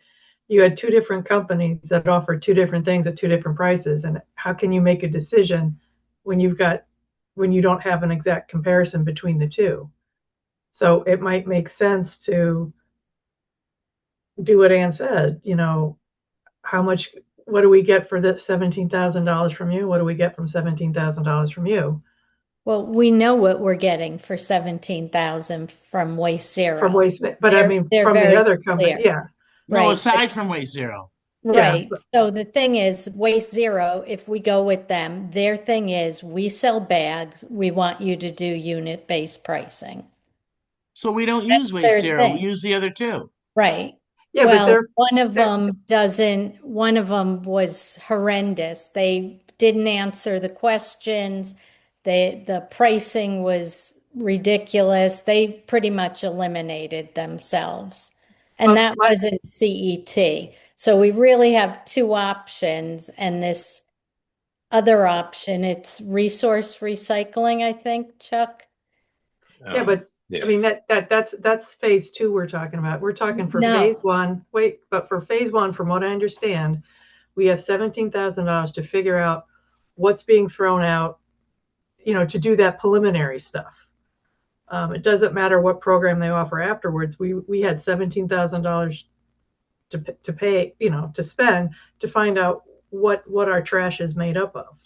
you had two different companies that offer two different things at two different prices. And how can you make a decision when you don't have an exact comparison between the two? So it might make sense to do what Ann said, what do we get for the $17,000 from you? What do we get from $17,000 from you? Well, we know what we're getting for 17,000 from Waste From Zero. Waste, but I mean, They're from the very other company, clear. yeah. No, Right. aside from Waste Zero. Yeah. Right. So the thing is, Waste Zero, if we go with them, their thing is we sell bags. We want you to do unit-based pricing. So we don't use That's Waste their Zero. We thing. use the other two. Right. Yeah, but Well, one of them was horrendous. They didn't answer the questions. the pricing was ridiculous. They pretty much eliminated themselves. And that was in CET. So we really have two options, and this other option, it's resource recycling, I think, Chuck. Yeah, but Yeah. I mean that's phase two we're talking about. We're talking for No. phase one. Wait, but for phase one, from what I understand, we have $17,000 to figure out what's being thrown out, to do that preliminary stuff. It doesn't matter what program they offer afterwards. We had $17,000 to pay, to spend to find out what our trash is made up of.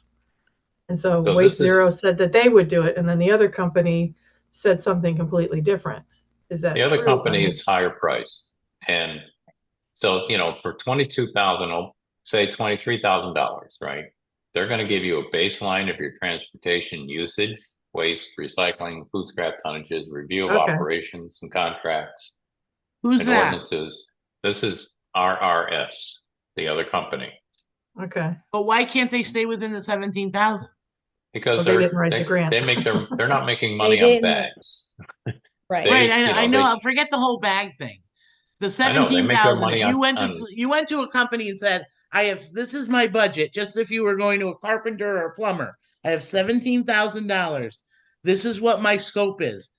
And so Waste Zero said that they would do it, and then the other company said something completely different. Is that the other true? company is higher priced, and so for 22,000, say $23,000, right? They're going to give you a baseline of your transportation usage, waste, recycling, food scrap tonnages, review of operations and contracts, Who's and that? ordinances. This is RRS, the other company. Okay. But why can't they stay within the 17,000? Because they didn't write the grant. they're not making money on bags. Right. Right. I know. Forget the whole bag thing. The I know they make their 17,000. money If you on you went to a company and said, this is my budget, just if you were going to a carpenter or a plumber, I have $17,000. This is what my scope is.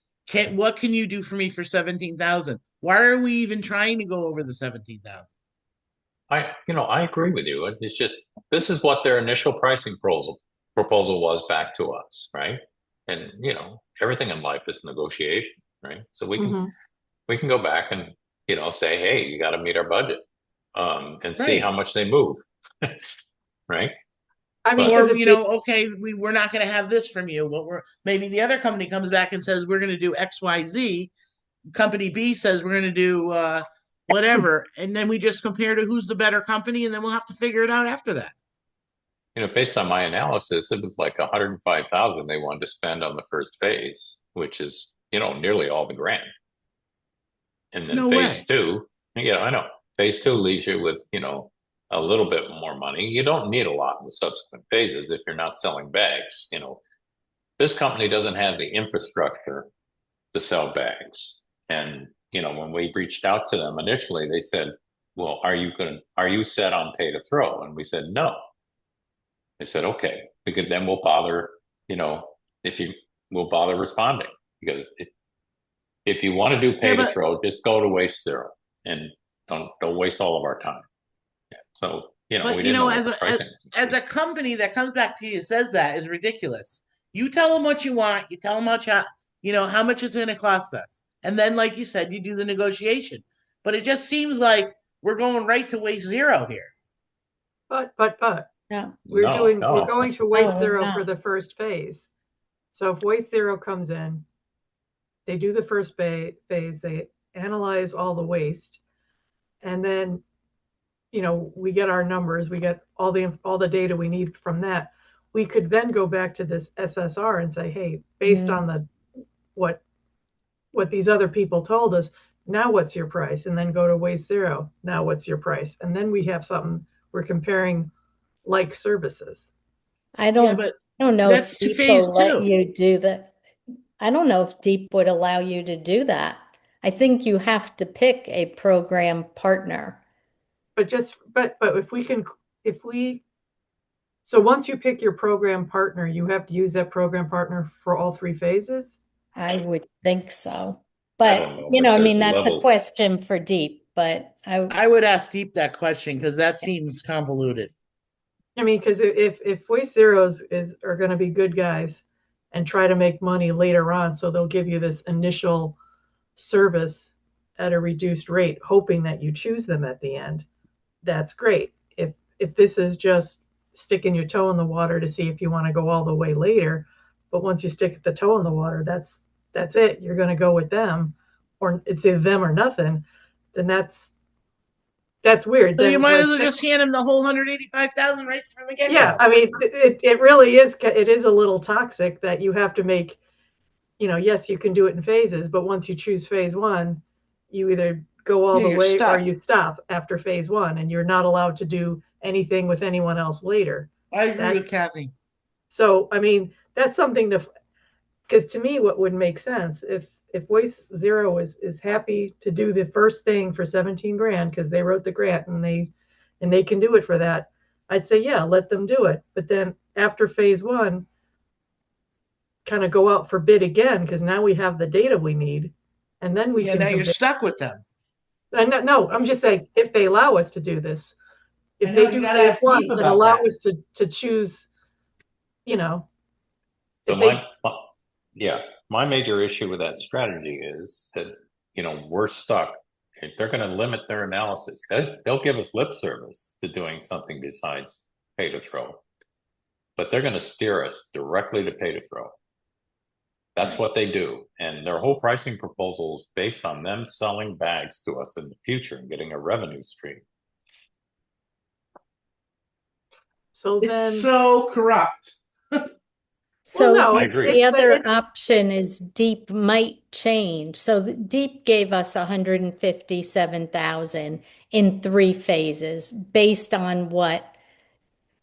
What can you do for me for 17,000? Why are we even trying to go over the 17,000? I agree with you. It's just this is what their initial pricing proposal was back to us, right? And everything in life is negotiation, right? So we can go back and say, hey, you got to meet our budget, and see how much they move, right? I mean, or okay, we're not going to have this from you. But maybe the other company comes back and says we're going to do X, Y, Z. Company B says we're going to do whatever, and then we just compare to who's the better company, and then we'll have to figure it out after that. Based on my analysis, it was like 105,000 they wanted to spend on the first phase, which is nearly all the grant. And then phase two, I know phase two leaves you with a little bit more money. You don't need a lot in the subsequent phases if you're not selling bags. This company doesn't have the infrastructure to sell bags. And when we reached out to them initially, they said, well, are you set on pay to throw? And we said, no. They said, okay, because then we'll bother, we'll bother responding, because if you want to do pay to throw, just go to Waste Zero and don't waste all of our time. Yeah. So, but we didn't know as a company that comes back to you says that is ridiculous. You tell them what you want, you tell them how much it's going to cost us. And then, like you said, you do the negotiation. But it just seems like we're going right to Waste Zero here. But yeah. we're going to Waste Zero for the first phase. So if Waste Zero comes in, they do the first phase, they analyze all the waste, and then we get our numbers, we get all the data we need from that. We could then go back to this SSR and say, hey, based on what these other people told us, now what's your price? And then go to Waste Zero, now what's your price? And then we have something, we're comparing like services. I don't know that's if Deep will let you do that. I don't know if Deep would allow you to do that. I think you have to pick a program partner. But so once you pick your program partner, you have to use that program partner for all three phases? I would think so. But, I mean, that's a question for Deep, but I would ask Deep that question because that seems convoluted. I mean, because if Waste Zeros are going to be good guys and try to make money later on, so they'll give you this initial service at a reduced rate, hoping that you choose them at the end, that's great. If this is just sticking your toe in the water to see if you want to go all the way later, but once you stick the toe in the water, that's it. You're going to go with them, or it's either them or nothing. Then that's weird. So then you might as well just hand them the whole 185,000 right from the get-go. Yeah, I mean, it really is. It is a little toxic that you have to make. Yes, you can do it in phases, but once you choose phase one, you either go all the way or you stop after phase one, and you're not allowed to do anything with anyone else later. I agree with Kathy. So, I mean, that's something to, because to me, what would make sense if Waste Zero is happy to do the first thing for 17 grand because they wrote the grant and they can do it for that, I'd say, yeah, let them do it. But then after phase one, kind of go out for bid again because now we have the data we need, and then we Yeah, can now you're compare. stuck with them. No, I'm just saying if they allow us to do this, I if know they you do got to phase ask one Deep and about allow that. us to choose, you know, So if they yeah, my major issue with that strategy is that, we're stuck. They're going to limit their analysis. They'll give us lip service to doing something besides pay to throw, but they're going to steer us directly to pay to throw. That's what they do. And their whole pricing proposal is based on them selling bags to us in the future and getting a revenue stream. so It's then so corrupt. well, So no, I agree. the other it's option is Deep might change. So Deep gave us 157,000 in 3 phases based on what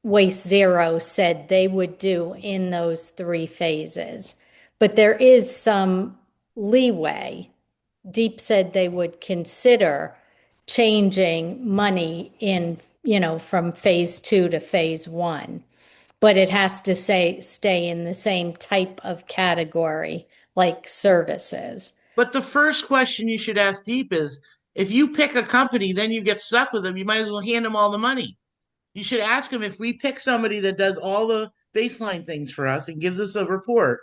Waste Zero said they would do in those 3 phases. But there is some leeway. Deep said they would consider changing money in, from phase 2 to phase 1, but it has to stay in the same type of category like services. But the first question you should ask Deep is, if you pick a company, then you get stuck with them, you might as well hand them all the money. You should ask them, if we pick somebody that does all the baseline things for us and gives us a report,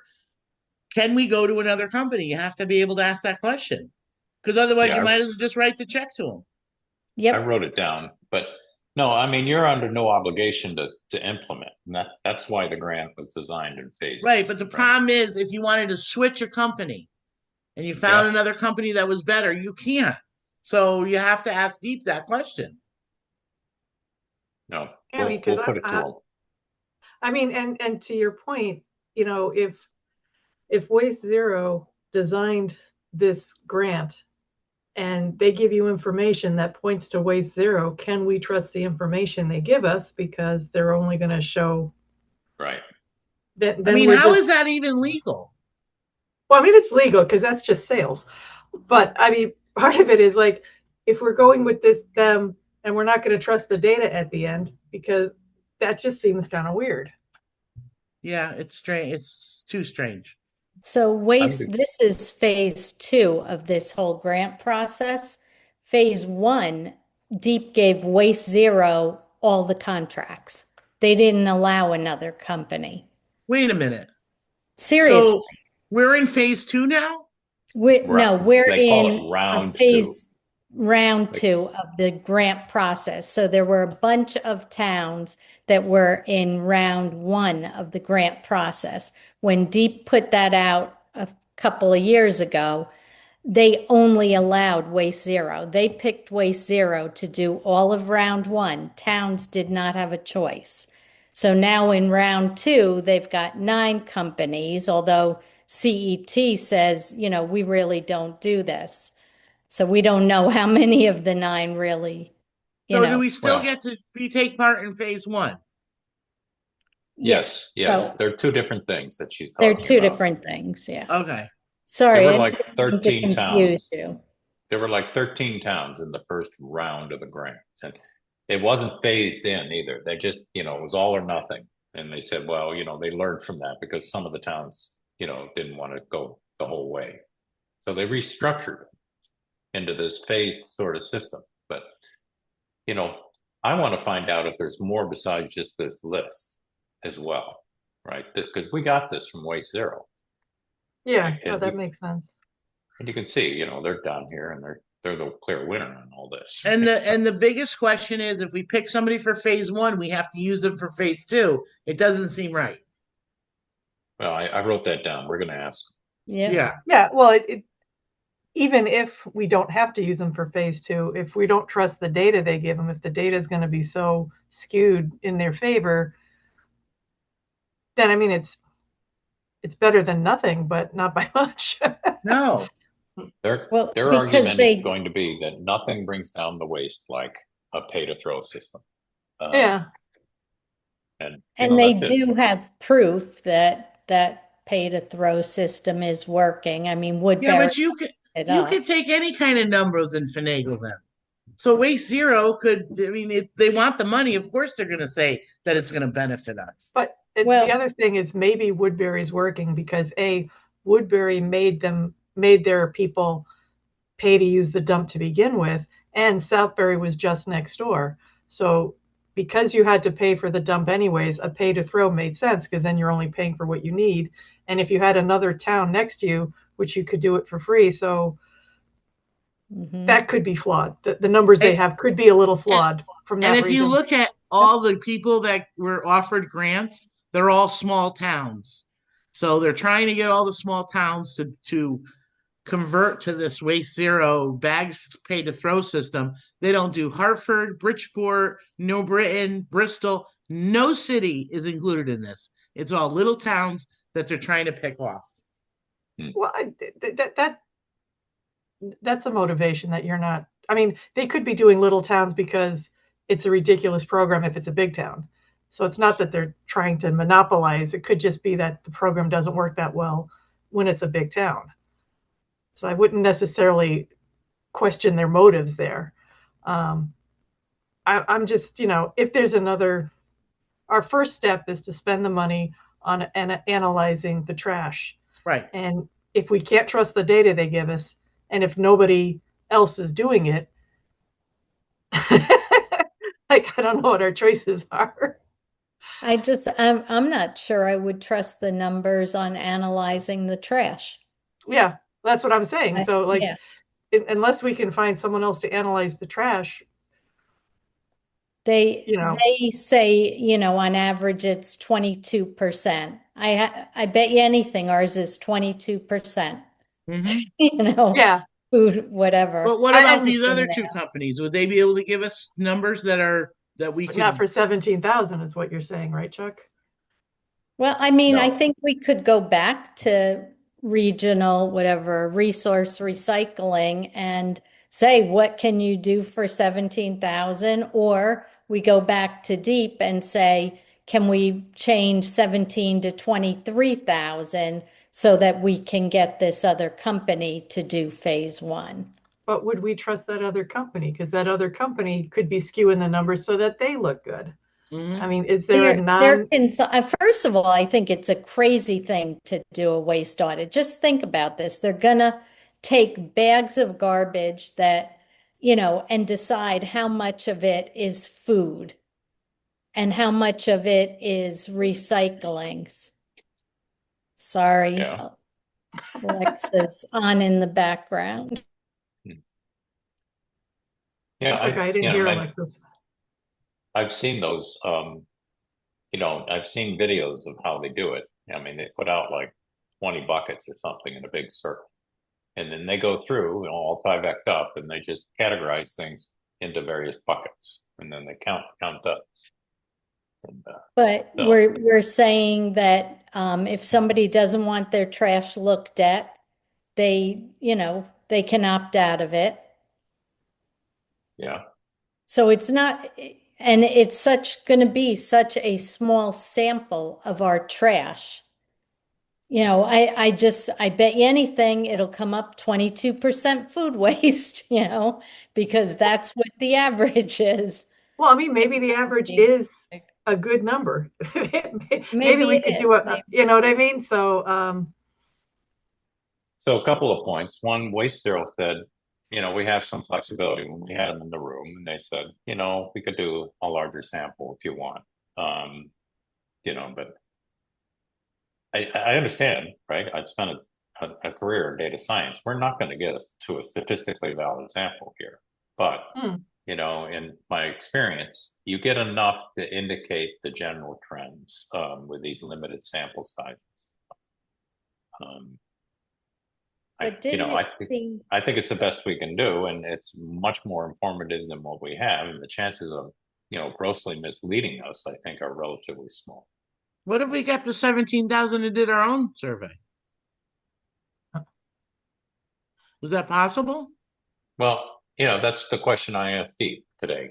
can we go to another company? You have to be able to ask that question, because otherwise you Yeah, might as well just write the check to them. I Yep. wrote it down, but no, I mean, you're under no obligation to implement. And that's why the grant was designed in Right. phases, But the right? problem is, if you wanted to switch a company and you found Yeah, another company that was better, you can't. So you have to ask Deep that question. no, yeah, because we'll put it to them. I mean, and to your point, if Waste Zero designed this grant and they give you information that points to Waste Zero, can we trust the information they give us because they're only going to show Right. that? I Then mean, we're how just, is that even legal? well, I mean, it's legal because that's just sales, but I mean, part of it is like if we're going with this them and we're not going to trust the data at the end because that just seems kind of weird. Yeah, it's strange. It's too strange. So I'm this is phase 2 of this whole grant process. Phase 1, Deep gave Waste Zero all the contracts. They didn't allow another company. Wait a minute. Seriously. So we're in phase two now? We're they call in it a round two. phase round Like, 2 of the grant process. So there were a bunch of towns that were in round 1 of the grant process. When Deep put that out a couple of years ago, they only allowed Waste Zero. They picked Waste Zero to do all of round 1. Towns did not have a choice. So now in round 2, they've got 9 companies, although CET says, we really don't do this. So we don't know how many of the 9 really, So do we still well, get to take part in phase one? yeah. yes, So they're two different things that she's they're talking two about. different things. Yeah. Okay. There Sorry, were I like didn't mean to 13 confuse towns. you. There were like 13 towns in the first round of the grant. And it wasn't phased in either. They just, it was all or nothing. And they said, well, they learned from that because some of the towns, didn't want to go the whole way. So they restructured it into this phased sort of system. But, you know, I want to find out if there's more besides just this list as well, right? Because we got this from Waste Zero. Yeah, no, And that makes sense. you can see, they're down here and they're the clear winner on all this. And the biggest question is, if we pick somebody for phase one, we have to use them for phase two. It doesn't seem right. Well, I wrote that down. We're going to ask. Yeah. Yeah. Yeah, well, even if we don't have to use them for phase 2, if we don't trust the data they give them, if the data is going to be so skewed in their favor, then I mean it's better than nothing, but not by much. No. Their Well, their because argument is they, going to be that nothing brings down the waste like a pay to throw system. Yeah. And and they that's it. do have proof that that pay-to-throw system is working. I mean, Yeah, Woodbury but it you up. could take any kind of numbers and finagle them. So Waste Zero could, I mean, if they want the money, of course they're going to say that it's going to benefit us. But the Well, other thing is maybe Woodbury's working because Woodbury made their people pay to use the dump to begin with, and Southbury was just next door. So because you had to pay for the dump anyways, a pay to throw made sense because then you're only paying for what you need. And if you had another town next to you, which you could do it for free, so that could be flawed. The numbers they And, have could be a little and, flawed from and that if you reason. look at all the people that were offered grants, they're all small towns. So they're trying to get all the small towns to convert to this Waste Zero bags pay to throw system. They don't do Hartford, Bridgeport, New Britain, Bristol. No city is included in this. It's all little towns that they're trying to pick off. Well, that's a motivation that you're not. I mean, they could be doing little towns because it's a ridiculous program if it's a big town. So it's not that they're trying to monopolize. It could just be that the program doesn't work that well when it's a big town. So I wouldn't necessarily question their motives there. Um, I'm just, if there's another, our first step is to spend the money on analyzing the trash. Right. And if we can't trust the data they give us, and if nobody else is doing it, like, I don't know what our choices are. I'm not sure I would trust the numbers on analyzing the trash. Yeah, that's what I'm saying. So, like, Yeah. Unless we can find someone else to analyze the trash, They say, on average it's 22%. I bet you anything ours is 22%. Mm-hmm. Yeah. Food, whatever. But what about And these other two companies? Would they be able to give us numbers that we not can? for 17,000 is what you're saying, right, Chuck? Well, I mean, I No. think we could go back to regional, whatever, resource recycling and say, what can you do for 17,000? Or we go back to deep and say, can we change 17 to 23,000 so that we can get this other company to do phase one? But would we trust that other company? Because that other company could be skewing the numbers so that they look good. Mm-hmm. I mean, is there a First of all, I think it's a crazy thing to do a waste audit. Just think about this. They're gonna take bags of garbage and decide how much of it is food and how much of it is recycling. Sorry, Yeah. Alexa's on in the background. Yeah. It's okay. I didn't hear Alexis. I've seen those, I've seen videos of how they do it. I mean, they put out like 20 buckets or something in a big circle. And then they go through, all tie backed up, and they just categorize things into various buckets. And then they count up. And, But so, we're saying that if somebody doesn't want their trash looked at, they can opt out of it. yeah. So it's not, and it's going to be such a small sample of our trash. I bet you anything it'll come up 22% food waste, because that's what the average is. Well, I mean, maybe the average is a good number. Maybe we could do you know what I mean? So a couple of points. One, Waste Zero said, we have some flexibility when we had them in the room, and they said, we could do a larger sample if you want. But I understand, right? I'd spent a career in data science. We're not going to get us to a statistically valid sample here. But, in my experience, you get enough to indicate the general trends with these limited sample sizes. I think it's the best we can do, and it's much more informative than what we have. And the chances of, grossly misleading us, I think, are relatively small. What if we got the 17,000 and did our own survey? Was that possible? Well, that's the question I asked Steve today.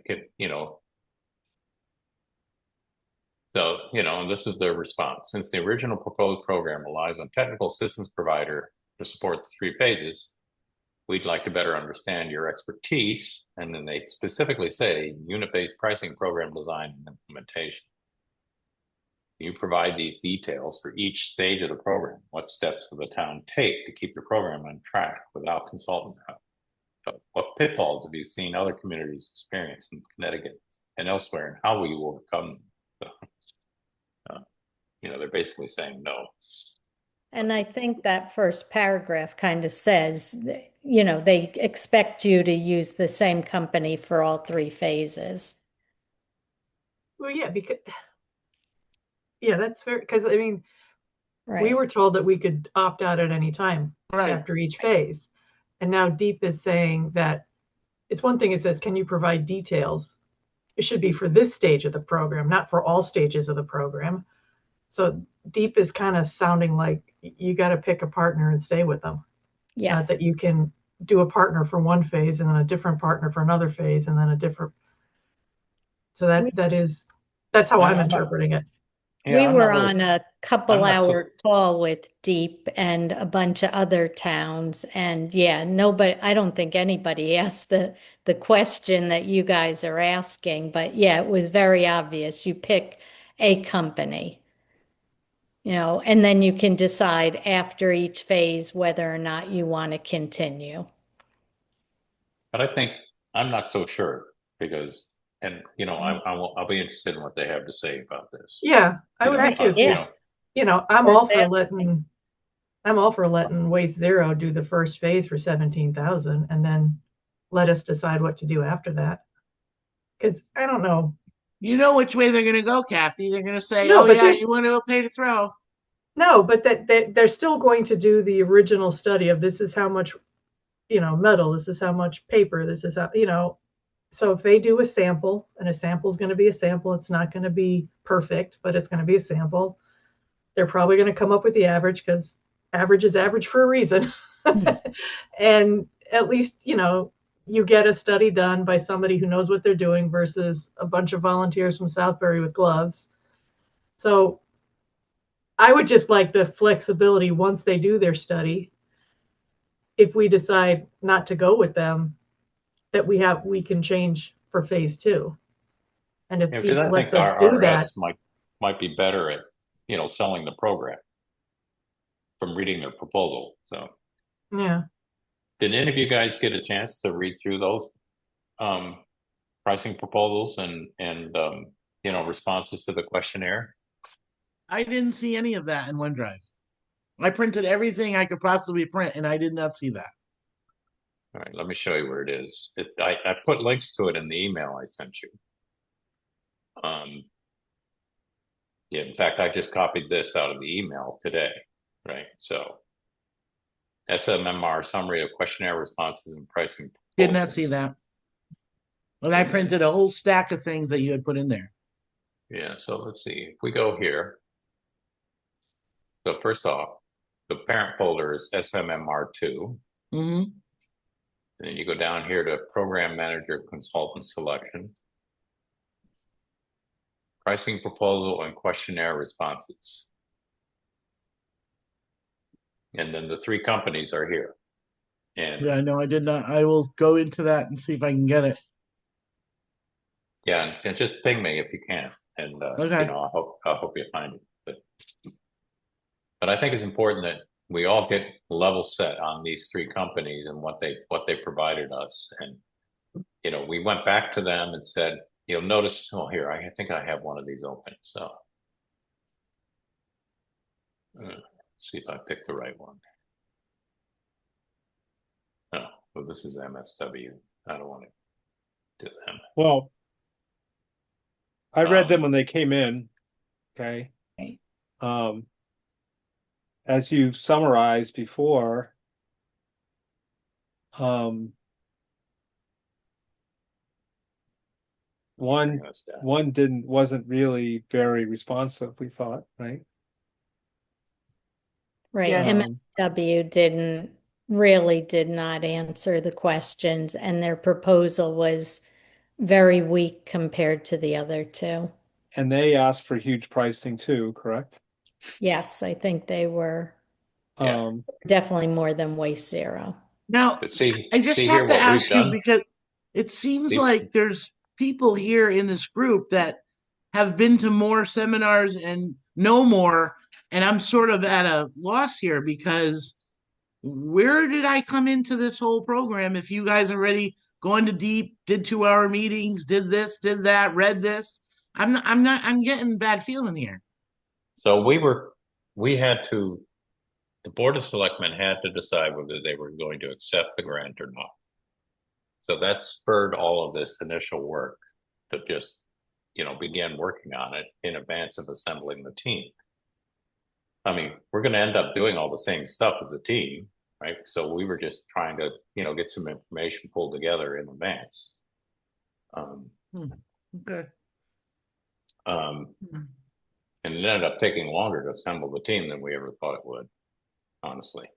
So, and this is their response. Since the original proposed program relies on technical assistance provider to support the three phases, we'd like to better understand your expertise. And then they specifically say unit-based pricing, program design, and implementation. You provide these details for each stage of the program. What steps will the town take to keep the program on track without consultant help? What pitfalls have you seen other communities experience in Connecticut and elsewhere, and how will you overcome them? Uh, they're basically saying no. And I think that first paragraph kind of says, they expect you to use the same company for all three phases. Well, yeah, that's fair. Because I mean, Right. we were told that we could opt out at any time Right. after each phase. And now Deep is saying that it's one thing it says, can you provide details? It should be for this stage of the program, not for all stages of the program. So Deep is kind of sounding like you got to pick a partner and stay with them. Yes. That you can do a partner for one phase and then a different partner for another phase and then a different. So that's how I'm interpreting it. We were on a couple-hour call with Deep and a bunch of other towns, and yeah, I don't think anybody asked the question that you guys are asking, but yeah, it was very obvious. You pick a company, and then you can decide after each phase whether or not you want to continue. But I think I'm not so sure because, I'll be interested in what they have to say about this. Yeah, I would be too. I'm all for letting Waste Zero do the first phase for 17,000 and then let us decide what to do after that. Because I don't know. You know which way they're going to go, Kathy. They're going to say, "Oh yeah, you want to pay to throw." No, but they're still going to do the original study of this is how much, metal, this is how much paper, this is how, so if they do a sample, and a sample is going to be a sample, it's not going to be perfect, but it's going to be a sample. They're probably going to come up with the average because average is average for a reason. And at least, you get a study done by somebody who knows what they're doing versus a bunch of volunteers from Southbury with gloves. So I would just like the flexibility once they do their study. If we decide not to go with them, that we can change for phase two. And if Deep lets us do that, might be better at selling the program from reading their proposal. So yeah. Did any of you guys get a chance to read through those pricing proposals and responses to the questionnaire? I didn't see any of that in OneDrive. I printed everything I could possibly print, and I did not see that. All right, let me show you where it is. I put links to it in the email I sent you. Yeah, in fact, I just copied this out of the email today, right? So SMMR summary of questionnaire responses and pricing proposals. Did not see that. Well, I printed a whole stack of things that you had put in there. Yeah, so let's see. If we go here. So first off, the parent folder is SMMR2. Mm-hmm. And then you go down here to Program Manager Consultant Selection. Pricing proposal and questionnaire responses. And then the three companies are here. And yeah, no, I did not. I will go into that and see if I can get it. Yeah, and just ping me if you can, and okay. I hope you find it. But I think it's important that we all get level set on these three companies and what they provided us, and we went back to them and said, notice. Oh, here I think I have one of these open. So let's see if I pick the right one. No, well, this is MSW. I don't want to do them. Well, I read them when they came in. Okay. As you summarized before, one wasn't really very responsive, we thought, right? Right. MSW did not answer the questions, and their proposal was very weak compared to the other two. And they asked for huge pricing too, correct? Yes, I think they were Yeah. definitely more than Waste Zero. Now, But see, I just see have here to what we've ask you done. because it seems See, like there's people here in this group that have been to more seminars and know more, and I'm sort of at a loss here because where did I come into this whole program if you guys already gone to deep, did 2 hour meetings, did this, did that, read this? I'm getting bad feeling here. so we had to, the Board of Selectmen had to decide whether they were going to accept the grant or not. So that spurred all of this initial work to just, begin working on it in advance of assembling the team. I mean, we're going to end up doing all the same stuff as a team, right? So we were just trying to, get some information pulled together in advance. Okay. And it ended up taking longer to assemble the team than we ever thought it would, honestly.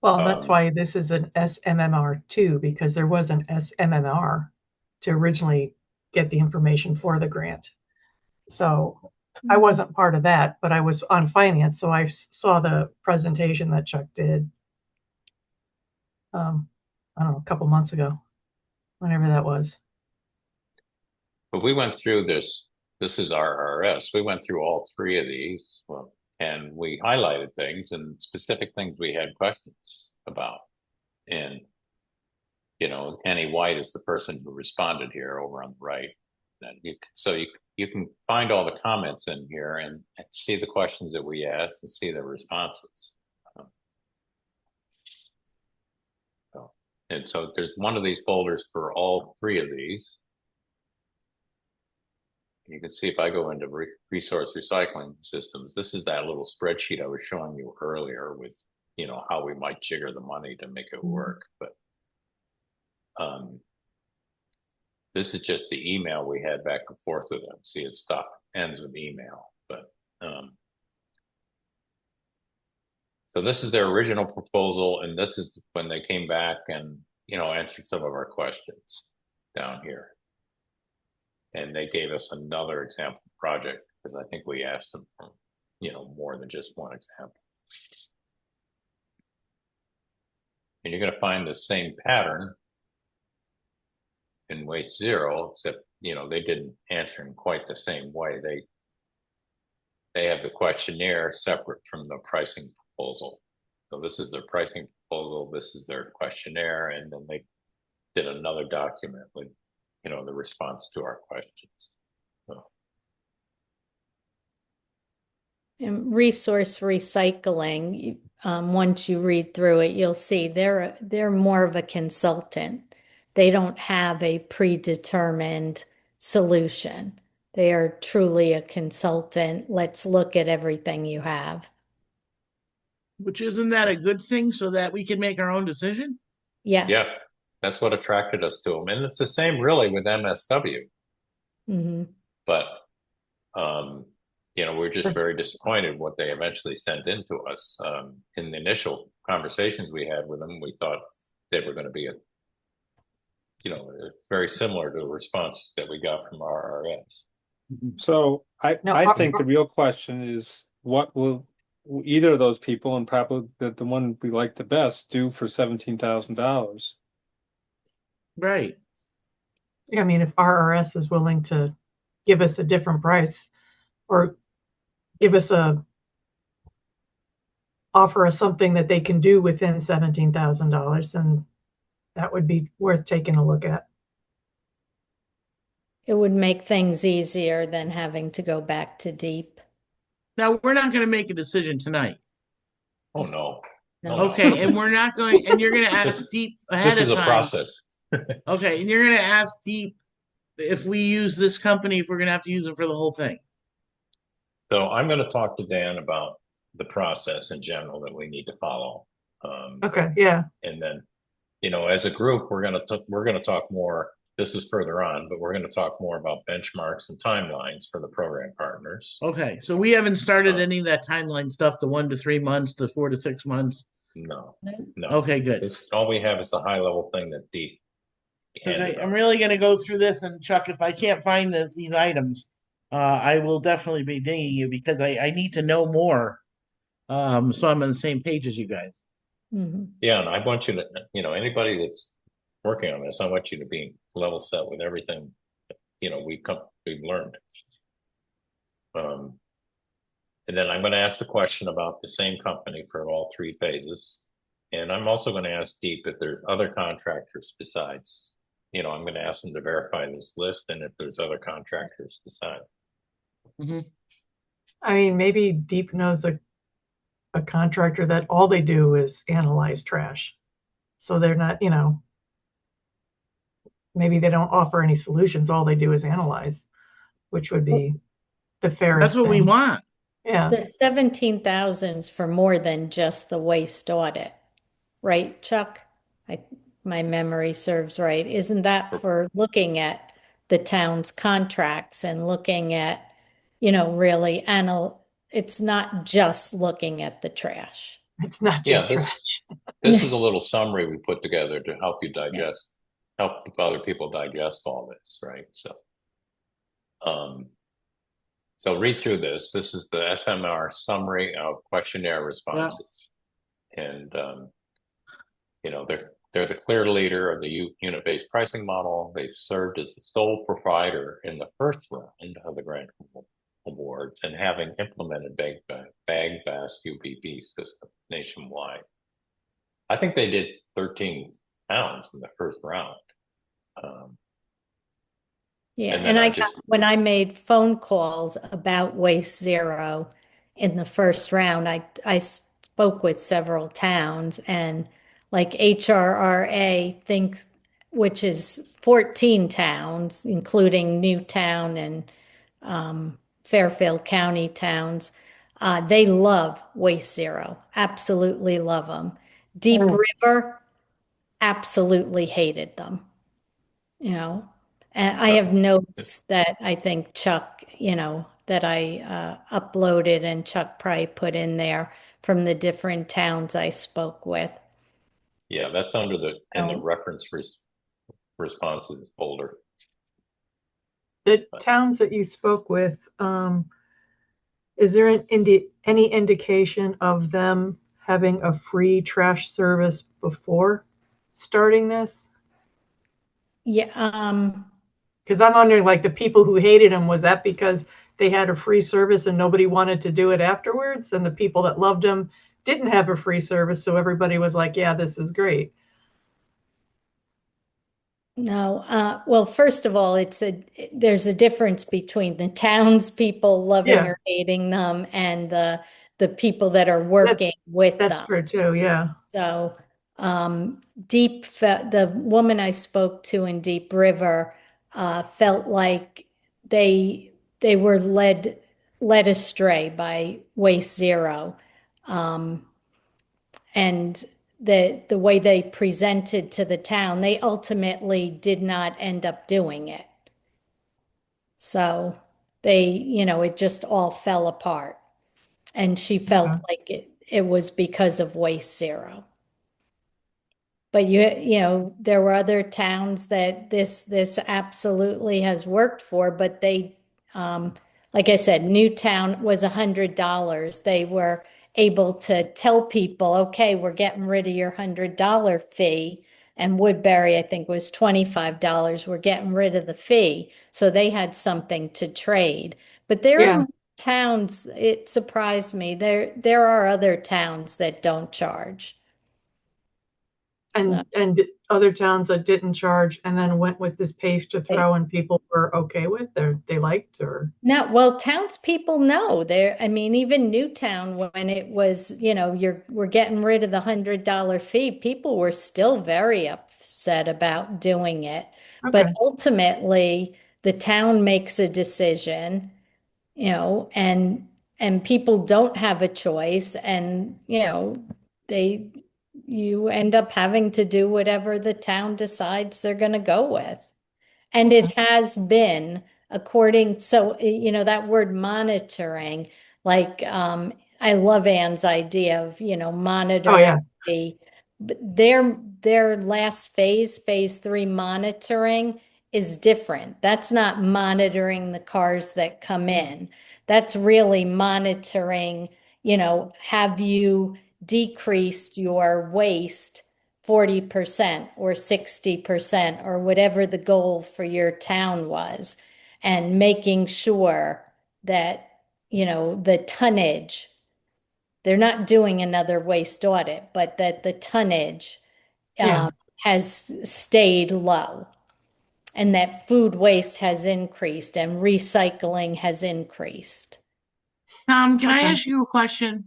Well, that's why this is an SMMR2, because there was an SMMR to originally get the information for the grant. So I wasn't part of that, but I was on finance, so I saw the presentation that Chuck did. I don't know, a couple months ago, whenever that was. But we went through this. This is our RRS. We went through all three of these, and we highlighted things and specific things we had questions about. And Kenny White is the person who responded here over on the right. And you can find all the comments in here and see the questions that we asked and see the responses. And so there's one of these folders for all three of these. You can see if I go into resource recycling systems, this is that little spreadsheet I was showing you earlier with, how we might jigger the money to make it work. But this is just the email we had back and forth with them. See, ends with email. But so this is their original proposal, and this is when they came back and answered some of our questions down here. And they gave us another example project because I think we asked them for, more than just one example. And you're going to find the same pattern in Waste Zero, except, they didn't answer in quite the same way. They have the questionnaire separate from the pricing proposal. So this is their pricing proposal. This is their questionnaire. And then they did another document with, the response to our questions. So. And resource recycling, once you read through it, you'll see they're more of a consultant. They don't have a predetermined solution. They are truly a consultant. Let's look at everything you have. Which isn't that a good thing so that we can make our own decision? Yes. Yeah, that's what attracted us to them. And it's the same really with MSW. Mm-hmm. But, we're just very disappointed what they eventually sent in to us. In the initial conversations we had with them, we thought they were going to be very similar to the response that we got from our RRS. So I think the real question is what will either of those people, and probably the one we like the best, do for $17,000? Right. I mean, if RRS is willing to give us a different price or give us offer us something that they can do within $17,000, then that would be worth taking a look at. It would make things easier than having to go back to deep. Now, we're not going to make a decision tonight. Oh, no. No. Okay, and we're not going, and you're going to ask deep ahead of time. This is a process. Okay, and you're going to ask deep if we use this company, if we're going to have to use it for the whole thing. So I'm going to talk to Dan about the process in general that we need to follow. Okay, yeah. And then, as a group, we're going to talk more. This is further on, but we're going to talk more about benchmarks and timelines for the program partners. Okay, so we haven't started any of that timeline stuff, the 1 to 3 months, the 4 to 6 months. No. Okay, good. All we have is the high level thing that Deep Because handed I'm us. really going to go through this, and Chuck, if I can't find these items, I will definitely be dinging you because I need to know more. So I'm on the same page as you guys. Mhm. Yeah, and I want you to, anybody that's working on this, I want you to be level set with everything, we've learned. Um, and then I'm going to ask the question about the same company for all three phases. And I'm also going to ask Deep if there's other contractors besides, I'm going to ask them to verify this list and if there's other contractors besides. Mhm. I mean, maybe Deep knows a contractor that all they do is analyze trash. So they're not, maybe they don't offer any solutions. All they do is analyze, which would be the That's fairest what we thing. want. Yeah. The 17,000's for more than just the waste audit, right, Chuck? I, my memory serves right. Isn't that for looking at the town's contracts and looking at, really it's not just looking at the trash. It's not Yeah, just this trash. this is a little summary we put together to help you digest, help other people digest all this, right? Um, so read through this. This is the SMR summary of questionnaire Yeah. responses. And they're the clear leader of the unit-based pricing model. They served as the sole provider in the first round of the grant awards and having implemented bag best UPP system nationwide. I think they did 13 pounds in the first round. Um, Yeah, and then and I I got just, when I made phone calls about Waste Zero in the first round, I spoke with several towns and like HRRA thinks, which is 14 towns, including Newtown and Fairfield County towns. They love Waste Zero, absolutely love them. Deep Oh, River absolutely hated them. You know, and I uh, have notes that I think Chuck, that I uploaded and Chuck probably put in there from the different towns I spoke with. yeah, that's in the So, reference responses folder. the But towns that you spoke with, is there any indication of them having a free trash service before starting this? yeah, Because I'm wondering, like, the people who hated them, was that because they had a free service and nobody wanted to do it afterwards? And the people that loved them didn't have a free service, so everybody was like, yeah, this is great. no, well, first of all, there's a difference between the townspeople loving Yeah, or hating them and the people that are that, working with that's them. true too. Yeah. So, the woman I spoke to in Deep River felt like they were led astray by Waste Zero, um, and the way they presented to the town, they ultimately did not end up doing it. So it just all fell apart, and she felt Okay. like it was because of Waste Zero. But there were other towns that this absolutely has worked for, but um, like I said, Newtown was $100. They were able to tell people, okay, we're getting rid of your $100 fee. And Woodbury, I think, was $25. We're getting rid of the fee. So they had something to trade. But there Yeah. are towns, it surprised me. There are other towns that don't charge. So. And other towns that didn't charge and then went with this page to throw and people were okay with or they liked or No, well, townspeople know there. I mean, even Newtown, when it was, we're getting rid of the $100 fee, people were still very upset about doing it. But okay. ultimately, the town makes a decision, and people don't have a choice, and they you end up having to do whatever the town decides they're going to go with. And it Okay. has been according, so, that word monitoring, like, I love Ann's idea of, Oh monitoring yeah. the, their last phase 3 monitoring is different. That's not monitoring the cars that come in. That's really monitoring, have you decreased your waste 40% or 60% or whatever the goal for your town was, and making sure that, the tonnage, they're not doing another waste audit, but that the tonnage Yeah. um, has stayed low and that food waste has increased and recycling has increased. Tom, can I Okay. ask you a question?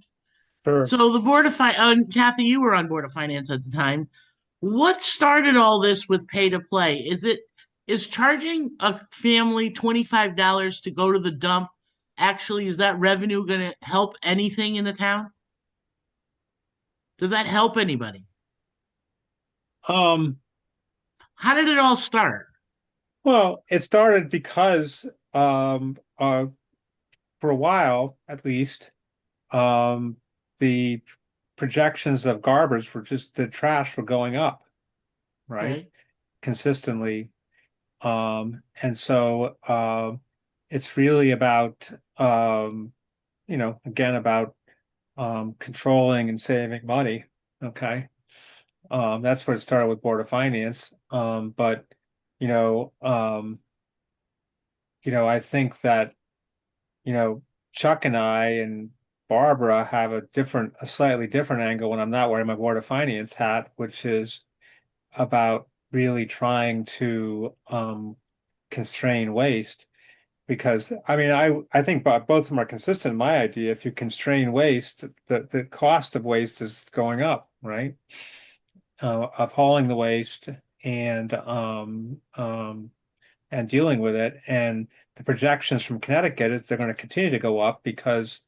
Sure. So the Board of Finance, Kathy, you were on Board of Finance at the time. What started all this with pay to play? Is charging a family $25 to go to the dump actually, is that revenue going to help anything in the town? Does that help anybody? Um, How did it all start? well, it started because for a while at least, um, the projections of garbage were just the trash were going up, right? Okay. Consistently. And so it's really about again about controlling and saving money. Okay. That's where it started with Board of Finance. But you know, um, I think that, you know, Chuck and I and Barbara have a slightly different angle when I'm not wearing my Board of Finance hat, which is about really trying to constrain waste. Because I mean, I think both of them are consistent in my idea. If you constrain waste, the cost of waste is going up, right? Of hauling the waste and dealing with it. And the projections from Connecticut is they're going to continue to go up because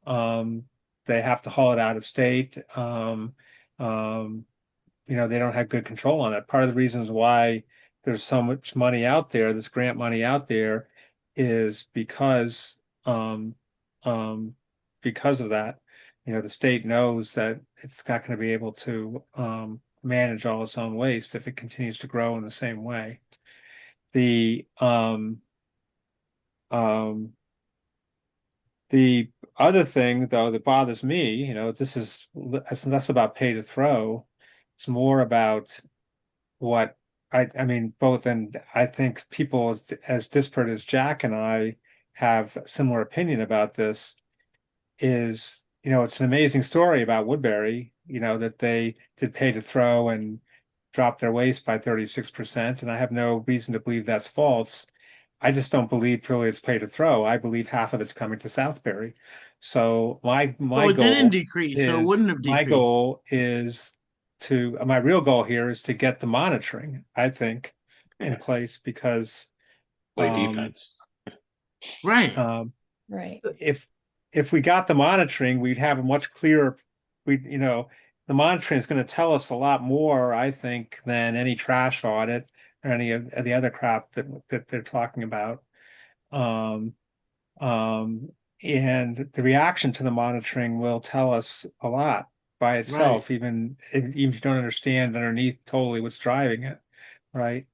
um, they have to haul it out of state. Um, they don't have good control on it. Part of the reasons why there's so much money out there, this grant money out there, is um, um, because of that. The state knows that it's not going to be able to manage all its own waste if it continues to grow in the same way. The um, the other thing, though, that bothers me, it's less about pay to throw. It's more about what I mean, both, and I think people as disparate as Jack and I have a similar opinion about this is, it's an amazing story about Woodbury, that they did pay to throw and dropped their waste by 36%. And I have no reason to believe that's false. I just don't believe truly it's pay to throw. I believe half of it's coming to Southbury. So So it didn't decrease, so it wouldn't have decreased. my real goal here is to get the monitoring, I think, in Yeah. place because Play um, defense. Right. um, Right. if we got the monitoring, we'd have a much clearer, the monitoring is going to tell us a lot more, I think, than any trash audit or any of the other crap that they're talking about. Um, um, and the reaction to the monitoring will tell us a lot by Right. itself, even if you don't understand underneath totally what's driving it, right?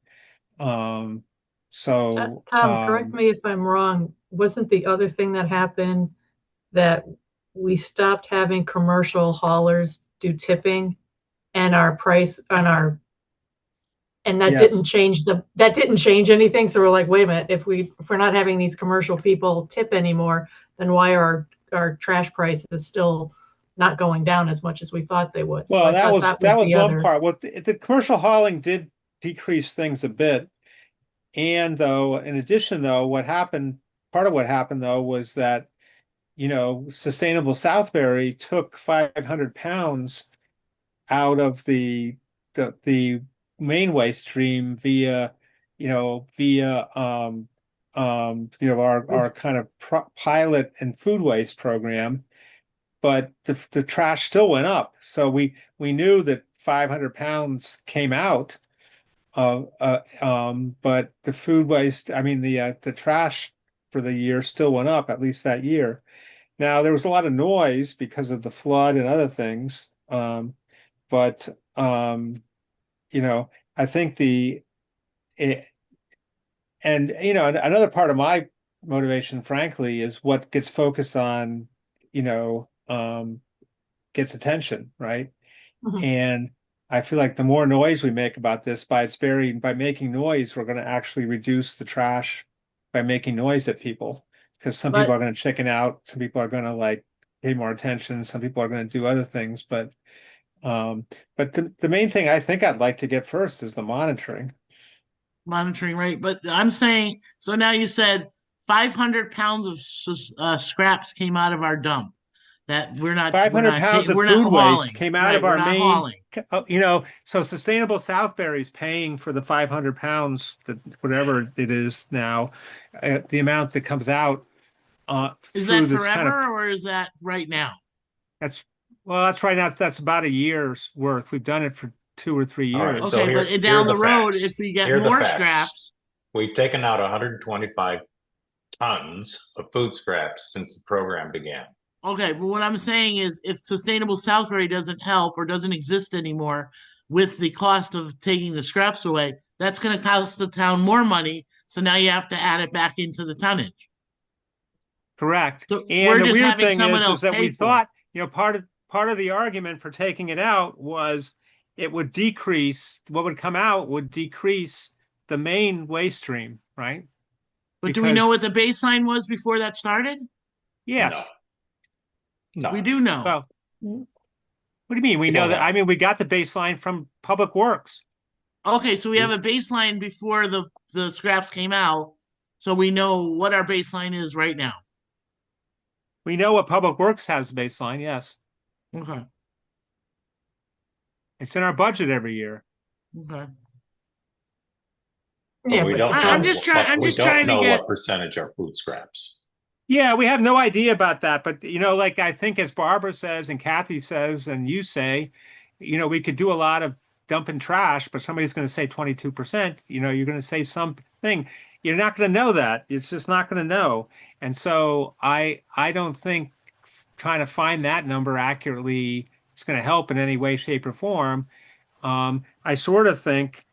Um, so Tom, correct me if I'm wrong. Wasn't the other thing that happened that we stopped having commercial haulers do tipping and our price on our and yes. that didn't change anything. So we're like, wait a minute, if we're not having these commercial people tip anymore, then why are our trash prices still not going down as much as we thought they would? So Well, I that thought was that that was was the one other. part. What the commercial hauling did decrease things a bit. And though, in addition, though, part of what happened though was that, Sustainable Southbury took 500 pounds out of the main waste stream via our kind of pilot and food waste program, but the trash still went up. So we knew that 500 pounds came out but the food waste, I mean, the trash for the year still went up, at least that year. Now, there was a lot of noise because of the flood and other things. But you know, I think it, and another part of my motivation, frankly, is what gets focused on, gets attention, right? Mhm. And I feel like the more noise we make about this, by making noise, we're going to actually reduce the trash by making noise at people. Because some people But are going to chicken out, some people are going to like pay more attention, some people are going to do other things. But the main thing I think I'd like to get first is the monitoring. monitoring rate. But I'm saying, so now you said 500 pounds of scraps came out of our dump that 500 pounds of we're not food waste hauling. came out Right, of we're our not main, hauling. so Sustainable Southbury is paying for the 500 pounds, that whatever it is now, the amount that comes out Is that through this kind of, forever or is that right now? that's, well, that's right now, that's about a year's worth. We've done it for 2 or 3 All right. So years. Okay, but here are down the the road, if facts. we get Here are the more facts. scraps, We've taken out 125 tons of food scraps since the program began. okay, but what I'm saying is if Sustainable Southbury doesn't help or doesn't exist anymore with the cost of taking the scraps away, that's going to cost the town more money. So now you have to add it back into the tonnage. Correct. So And we're the just weird having thing someone is else that pay we for it. thought, part of the argument for taking it out was it would decrease, what would come out would decrease the main waste stream, right? But do we know Because what the baseline was before that started? No, yes, We no, do know. well, what do you mean? We we know don't that. I know. mean, we got the baseline from Public Works. Okay, so we have a baseline before the scraps came out, so we know what our baseline is right now. We know what Public Works has baseline. Yes, Okay, it's in our budget every year. okay. But Yeah, we but to don't I'm tell, know. just trying. But I'm we just don't trying to know get. what percentage are food scraps. Yeah, we have no idea about that, but like I think as Barbara says and Kathy says and you say, we could do a lot of dumping trash, but somebody's going to say 22%, you're going to say something. You're not going to know that. It's just not going to know. And so I don't think trying to find that number accurately is going to help in any way, shape, or form. I sort of think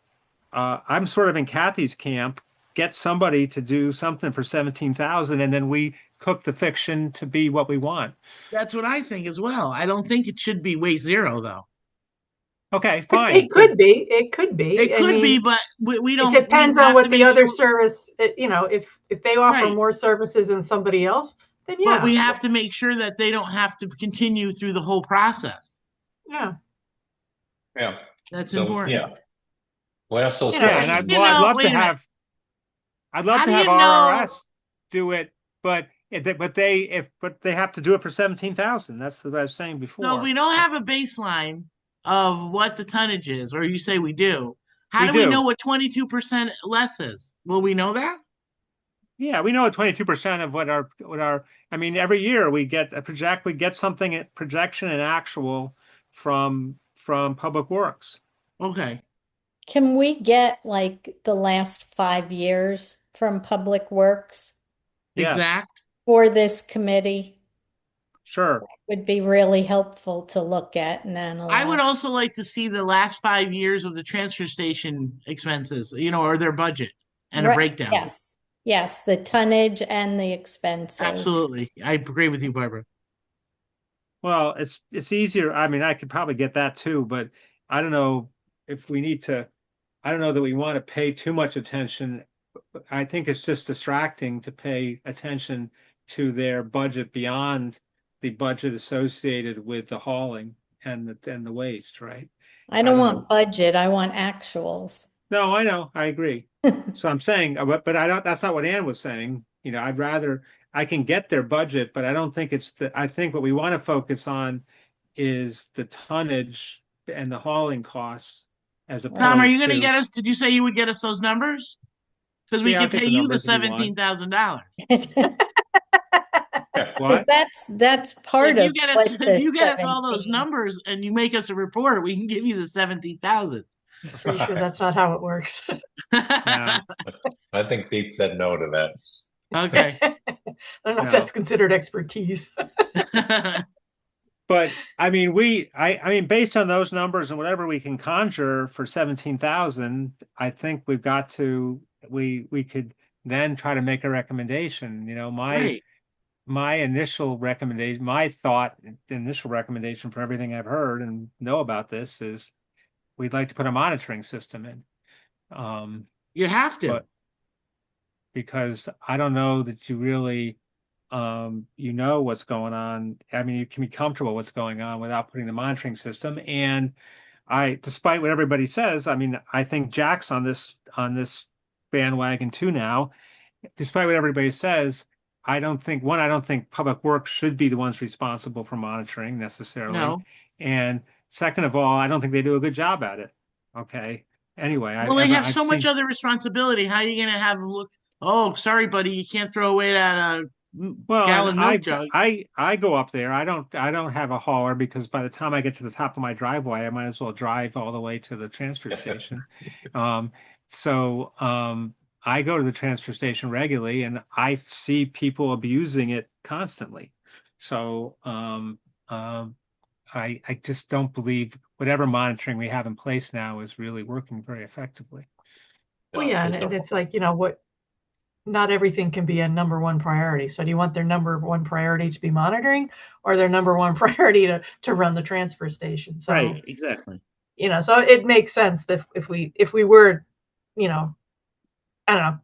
I'm sort of in Kathy's camp. Get somebody to do something for 17,000, and then we cook the fiction to be what we want. That's what I think as well. I don't think it should be waste zero though. Okay, it fine, could be, it could It be. I could be, mean, but we it don't. We depends on have to what the make other sure. service, if they offer Right, more services than somebody else, then but yeah, we have to make sure that they don't have to continue through the whole process. yeah. Yeah. That's So important. yeah. What else those yeah, and questions? Wait a minute. I'd love How to do have you know? RRS do it, but they have to do it for 17,000. That's what I was saying So if before. we don't have a baseline of what the tonnage is, or you say we do, how We do we know do. what 22% less is? Will we know that? Yeah, we know 22% of I mean, every year we get something at projection and actual from Public Works. Okay. Can we get like the last 5 years from Public Works Yes, Exact. for this committee? sure. Would be really helpful to look at and I would analyze. also like to see the last 5 years of the transfer station expenses, or their budget and a Right, breakdown. yes, yes, the tonnage and the expenses. Absolutely. I agree with you, Barbara. Well, it's easier. I mean, I could probably get that too, but I don't know if we need to. I don't know that we want to pay too much attention. I think it's just distracting to pay attention to their budget beyond the budget associated with the hauling and the waste, right? I I don't don't know. want budget, I want actuals. No, I know, I agree. So I'm saying, but I don't. That's not what Ann was saying. I can get their budget, but I don't think I think what we want to focus on is the tonnage and the hauling costs as Tom, are you opposed to to, get us? Did you say you would get us those numbers? Because we yeah, I'll could get pay the you the numbers if you want. $17,000. Yeah. Because What? that's part of what If the you get us all those 17. numbers and you make us a report, we can give you the 17,000. Pretty sure that's not how it works. No, I think Pete said no to that. Okay. I don't know if no. that's considered expertise. But I mean, I mean, based on those numbers and whatever we can conjure for 17,000, I think we've got to, we could then try to make a recommendation. You know, Right. my initial recommendation, my thought, initial recommendation for everything I've heard and know about this is we'd like to put a monitoring system in. Um, You have to. but because I don't know that you really, you know what's going on. I mean, you can be comfortable what's going on without putting the monitoring system. And despite what everybody says, I mean, I think Jack's on this bandwagon too now. Despite what everybody says, I don't think Public Works should be the ones responsible for monitoring necessarily. No. And second of all, I don't think they do a good job at it. Okay. Anyway, Well, they have I've so much seen. other responsibility. How are you going to have them look? Oh, sorry, buddy, you can't throw away that Well, and gallon milk jug. I go up there. I don't have a hauler because by the time I get to the top of my driveway, I might as well drive all the way to the transfer station. Um, so I go to the transfer station regularly, and I see people abusing it constantly. So I just don't believe whatever monitoring we have in place now is really working very effectively. Well, No, yeah, there's and no. it's like, what, not everything can be a number one priority. So do you want their number one priority to be monitoring or their number one priority to run the transfer station? So, Right, exactly. so it makes sense that if we were, you know, I don't know,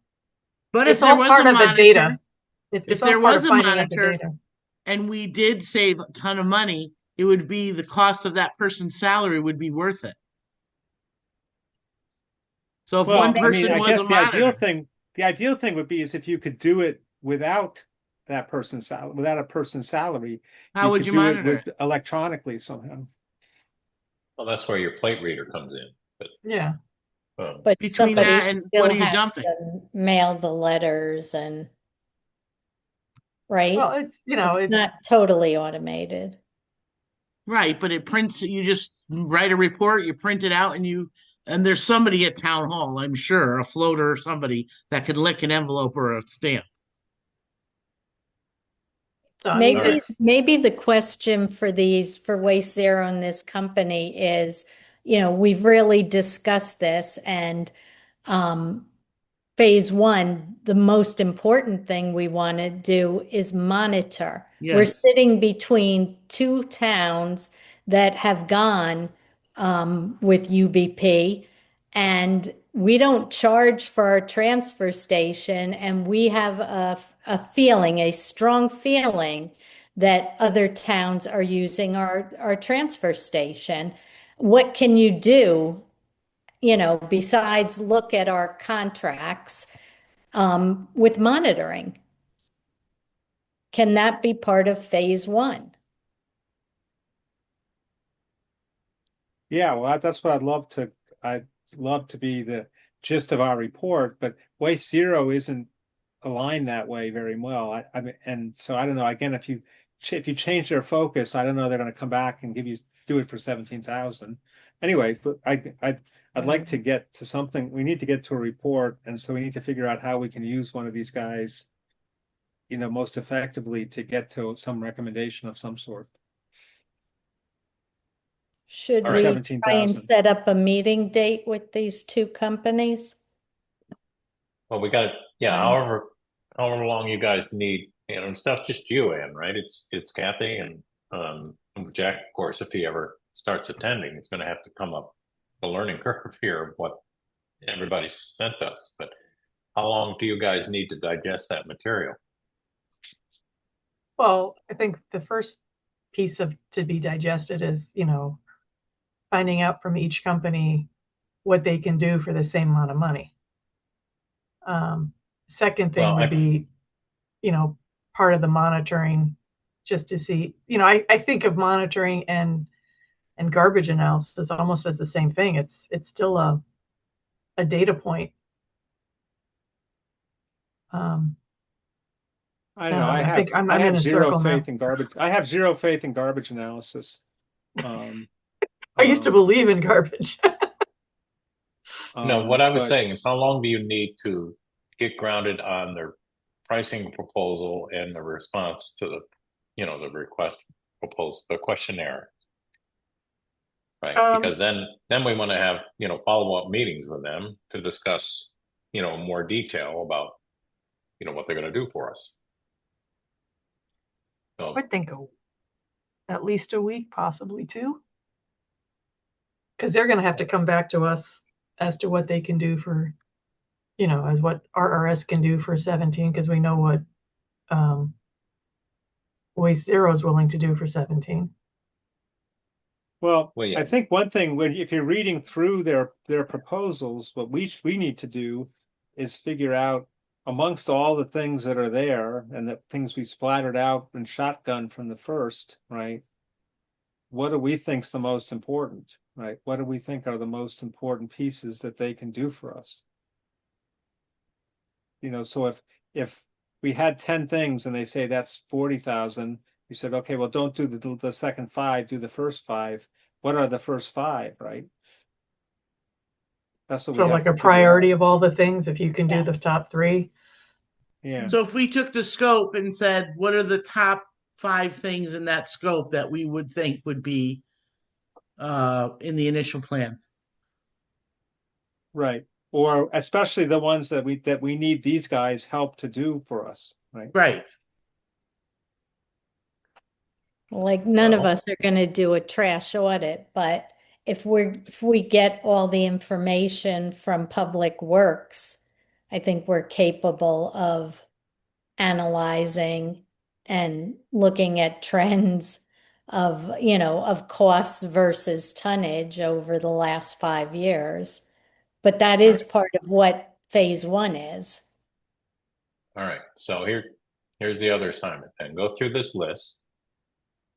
But if it's there all was a part of the monitor, data. It's if all there part was of a finding out the monitor data. and we did save a ton of money, it would be the cost of that person's salary would be worth it. So if one Well, I mean, person I was a guess monitor, the ideal thing would be is if you could do it without without a person's salary, how you would could you do it monitor it? with electronically somehow. Well, that's where your plate reader comes in. Yeah. Um, But Between somebody that and what still are you has dumping? to mail the letters and, Well, right? It's it's not totally automated. Right, but it prints, you just write a report, you print it out, and there's somebody at town hall, I'm sure, a floater or somebody that could lick an envelope or a stamp. so I mean all right. Maybe the question for Waste Zero and this company is, we've really discussed this and um, phase one, the most important thing we want to do is monitor. We're Yes, sitting between two towns that have gone with UBP, and we don't charge for our transfer station, and we have a feeling, a strong feeling that other towns are using our transfer station. What can you do, besides look at our contracts with monitoring? Can that be part of phase one? Yeah, well, that's what I'd love to be the gist of our report, but Waste Zero isn't aligned that way very well. I mean, and so I don't know. Again, if you change their focus, I don't know they're going to come back and do it for 17,000. Anyway, but I'd like to get to something. We need to get to a report, and so we need to figure out how we can use one of these guys, most effectively to get to some recommendation of some sort Should All for right. we try and 17,000. set up a meeting date with these two companies? Well, we got it. Yeah. Um, However long you guys need, it's not just you, Ann, right? It's Kathy and Jack, of course, if he ever starts attending, it's going to have to come up the learning curve here of what everybody sent us. But how long do you guys need to digest that material? Well, I think the first piece of to be digested is, finding out from each company what they can do for the same amount of money. Second thing Well, would be, you know, part of the monitoring, just to see, I think of monitoring and garbage analysis almost as the same thing. It's still a data point. I I don't don't know. know. I think I'm I I'm in have a zero circle now. faith in garbage. I have zero faith in garbage analysis. Um, I used to um, believe in garbage. no, what I was but saying is how long do you need to get grounded on their pricing proposal and the response to the request proposal, the questionnaire, right? Um, Because then we want to have, follow-up meetings with them to discuss, more detail about, what they're going to do for us. I So, would think at least a week, possibly two, because they're going to have to come back to us as to what they can do for, as what RRS can do for 17, because we know what Waste Zero is willing to do for 17. Well, well, I yeah, think one thing when if you're reading through their proposals, what we need to do is figure out amongst all the things that are there and the things we splattered out and shotgun from the first, right? What do we think's the most important, right? What do we think are the most important pieces that they can do for us? So if we had 10 things and they say that's 40,000, we said, okay, well, don't do the second five, do the first five. What are the first five, right? That's what we So have like to a figure priority out. of all the things, if you can do the Yes. top three. Yeah. So if we took the scope and said, what are the top 5 things in that scope that we would think would be in the initial plan? Right. Or especially the ones that we need these guys help to do for us, right? Right. Like none of well, us are going to do a trash audit, but if we get all the information from Public Works, I think we're capable of analyzing and looking at trends of costs versus tonnage over the last 5 years. But that all is right, part of what phase one is. all right. So here's the other assignment. Then go through this list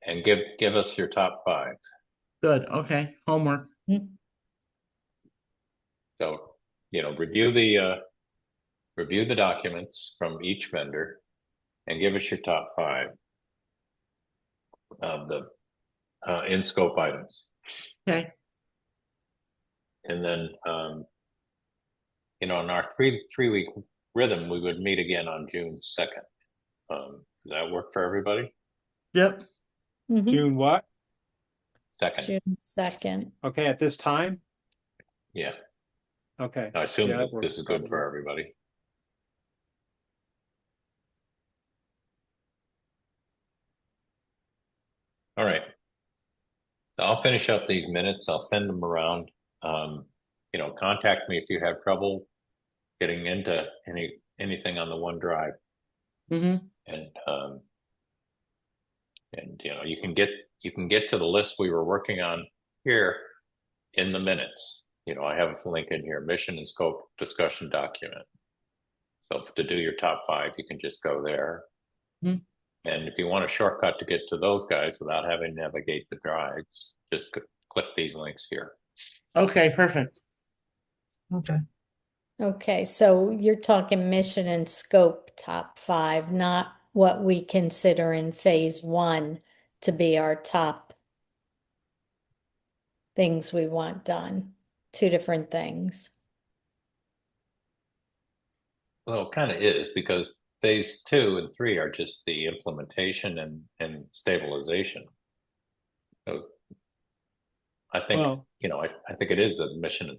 and give us your top five. Good. Okay. Homework. Hmm. So, review the documents from each vendor and give us your top five of the in scope items. Okay. And then, in our three week rhythm, we would meet again on June 2nd. Does that work for everybody? Yep. Mhm. June what? 2nd. June 2nd. Okay, at this time? Yeah. Okay. I assume Yeah, that that works this is good probably. for everybody. All right. So I'll finish up these minutes. I'll send them around. Um, contact me if you have trouble getting into anything on the OneDrive, Mm-hmm. and you can get to the list we were working on here in the minutes. I have a link in here, mission and scope discussion document. So to do your top five, you can just go there. Mm-hmm. And if you want a shortcut to get to those guys without having to navigate the drives, just click these links here. Okay. Perfect. Okay. Okay, so you're talking mission and scope top five, not what we consider in phase one to be our top things we want done. Two different things. Well, it kind of is because phase two and three are just the implementation and stabilization. So I think, Well, I think it is a mission.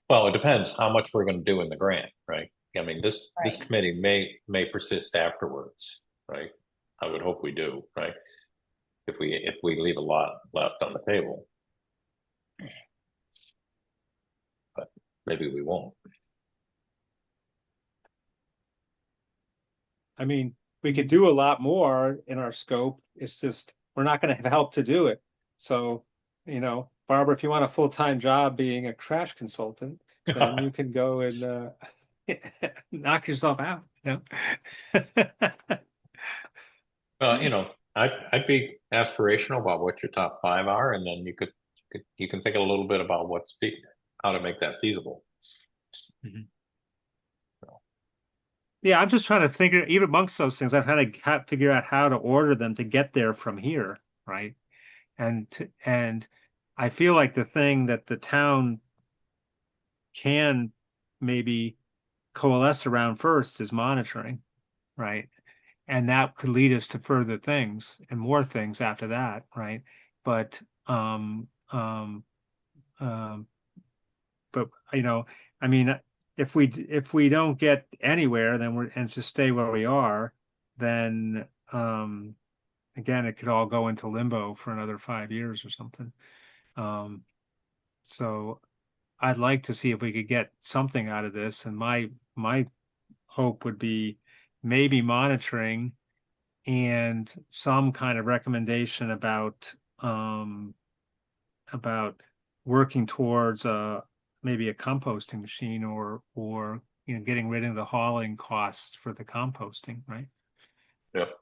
Well, it depends how much we're going to do in the grant, right? I mean, this Right. committee may persist afterwards, right? I would hope we do, right? If we leave a lot left on the table, but maybe we won't. I mean, we could do a lot more in our scope. It's just we're not going to have help to do it. So, Barbara, if you want a full-time job being a trash consultant, then you can go and knock yourself out. I'd be aspirational about what your top five are, and then you can think a little bit about how to make that feasible. Mhm. Yeah, I'm just trying to figure, even amongst those things, I'm trying to figure out how to order them to get there from here, right? And I feel like the thing that the town can maybe coalesce around first is monitoring, right? and that could lead us to further things and more things after that, right? But um, but I mean, if we don't get anywhere, then and just stay where we are, then again, it could all go into limbo for another 5 years or something. So I'd like to see if we could get something out of this, and my hope would be maybe monitoring and some kind of recommendation about working towards maybe a composting machine or getting rid of the hauling costs for the composting, right? Yep.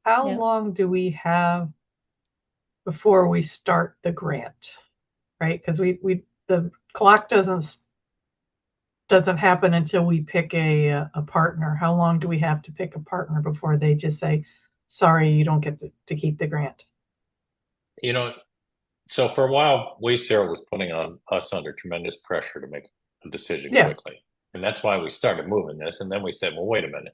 How Yeah. long do we have before we start the grant? Right? Because the clock doesn't happen until we pick a partner. How long do we have to pick a partner before they just say, sorry, you don't get to keep the grant? So for a while, Sarah was putting on us under tremendous pressure to make a decision Yeah. quickly. And that's why we started moving this. And then we said, well, wait a minute.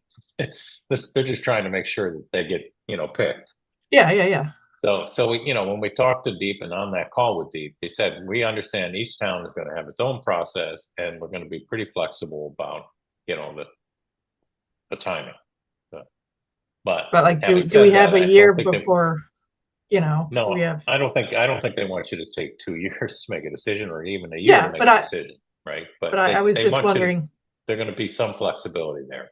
They're just trying to make sure that they get, picked. Yeah. So we, when we talked to Deep and on that call with Deep, they said, we understand each town is going to have its own process and we're going to be pretty flexible about, the timing. But like, do having we said have that, a I year don't think before, do no, we have? I don't think they want you to take 2 years to make a decision or even a year Yeah, to make a decision, right? but But I was they just want you to, wondering. they're going to be some flexibility there.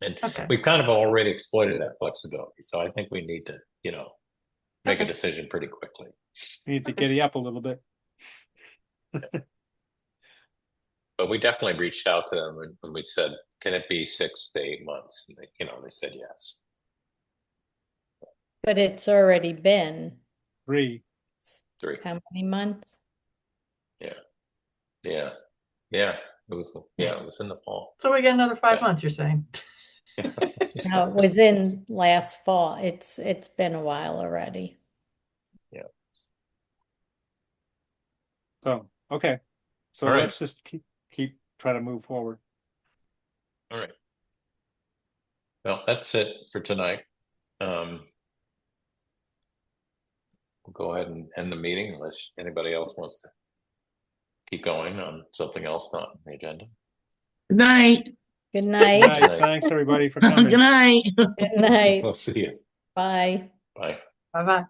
And Okay. we've kind of already exploited that flexibility. So I think we need to, make a Okay. decision pretty quickly. We need to giddy up a little bit. But we definitely reached out to them when we said, can it be 6 to 8 months? And they said yes. But it's already been 3. how many months? Yeah. It was in the fall. So we get another 5 Yeah. months, you're saying? No, it was in last fall. It's been a while already. Yeah. So, okay. So All right. let's just keep try to move forward. All right. Well, that's it for tonight. We'll go ahead and end the meeting unless anybody else wants to keep going on something else not on the agenda. Good night. Good Good night. night. Thanks everybody for coming. Good night. Good night. We'll see you. Bye. Bye. Bye-bye.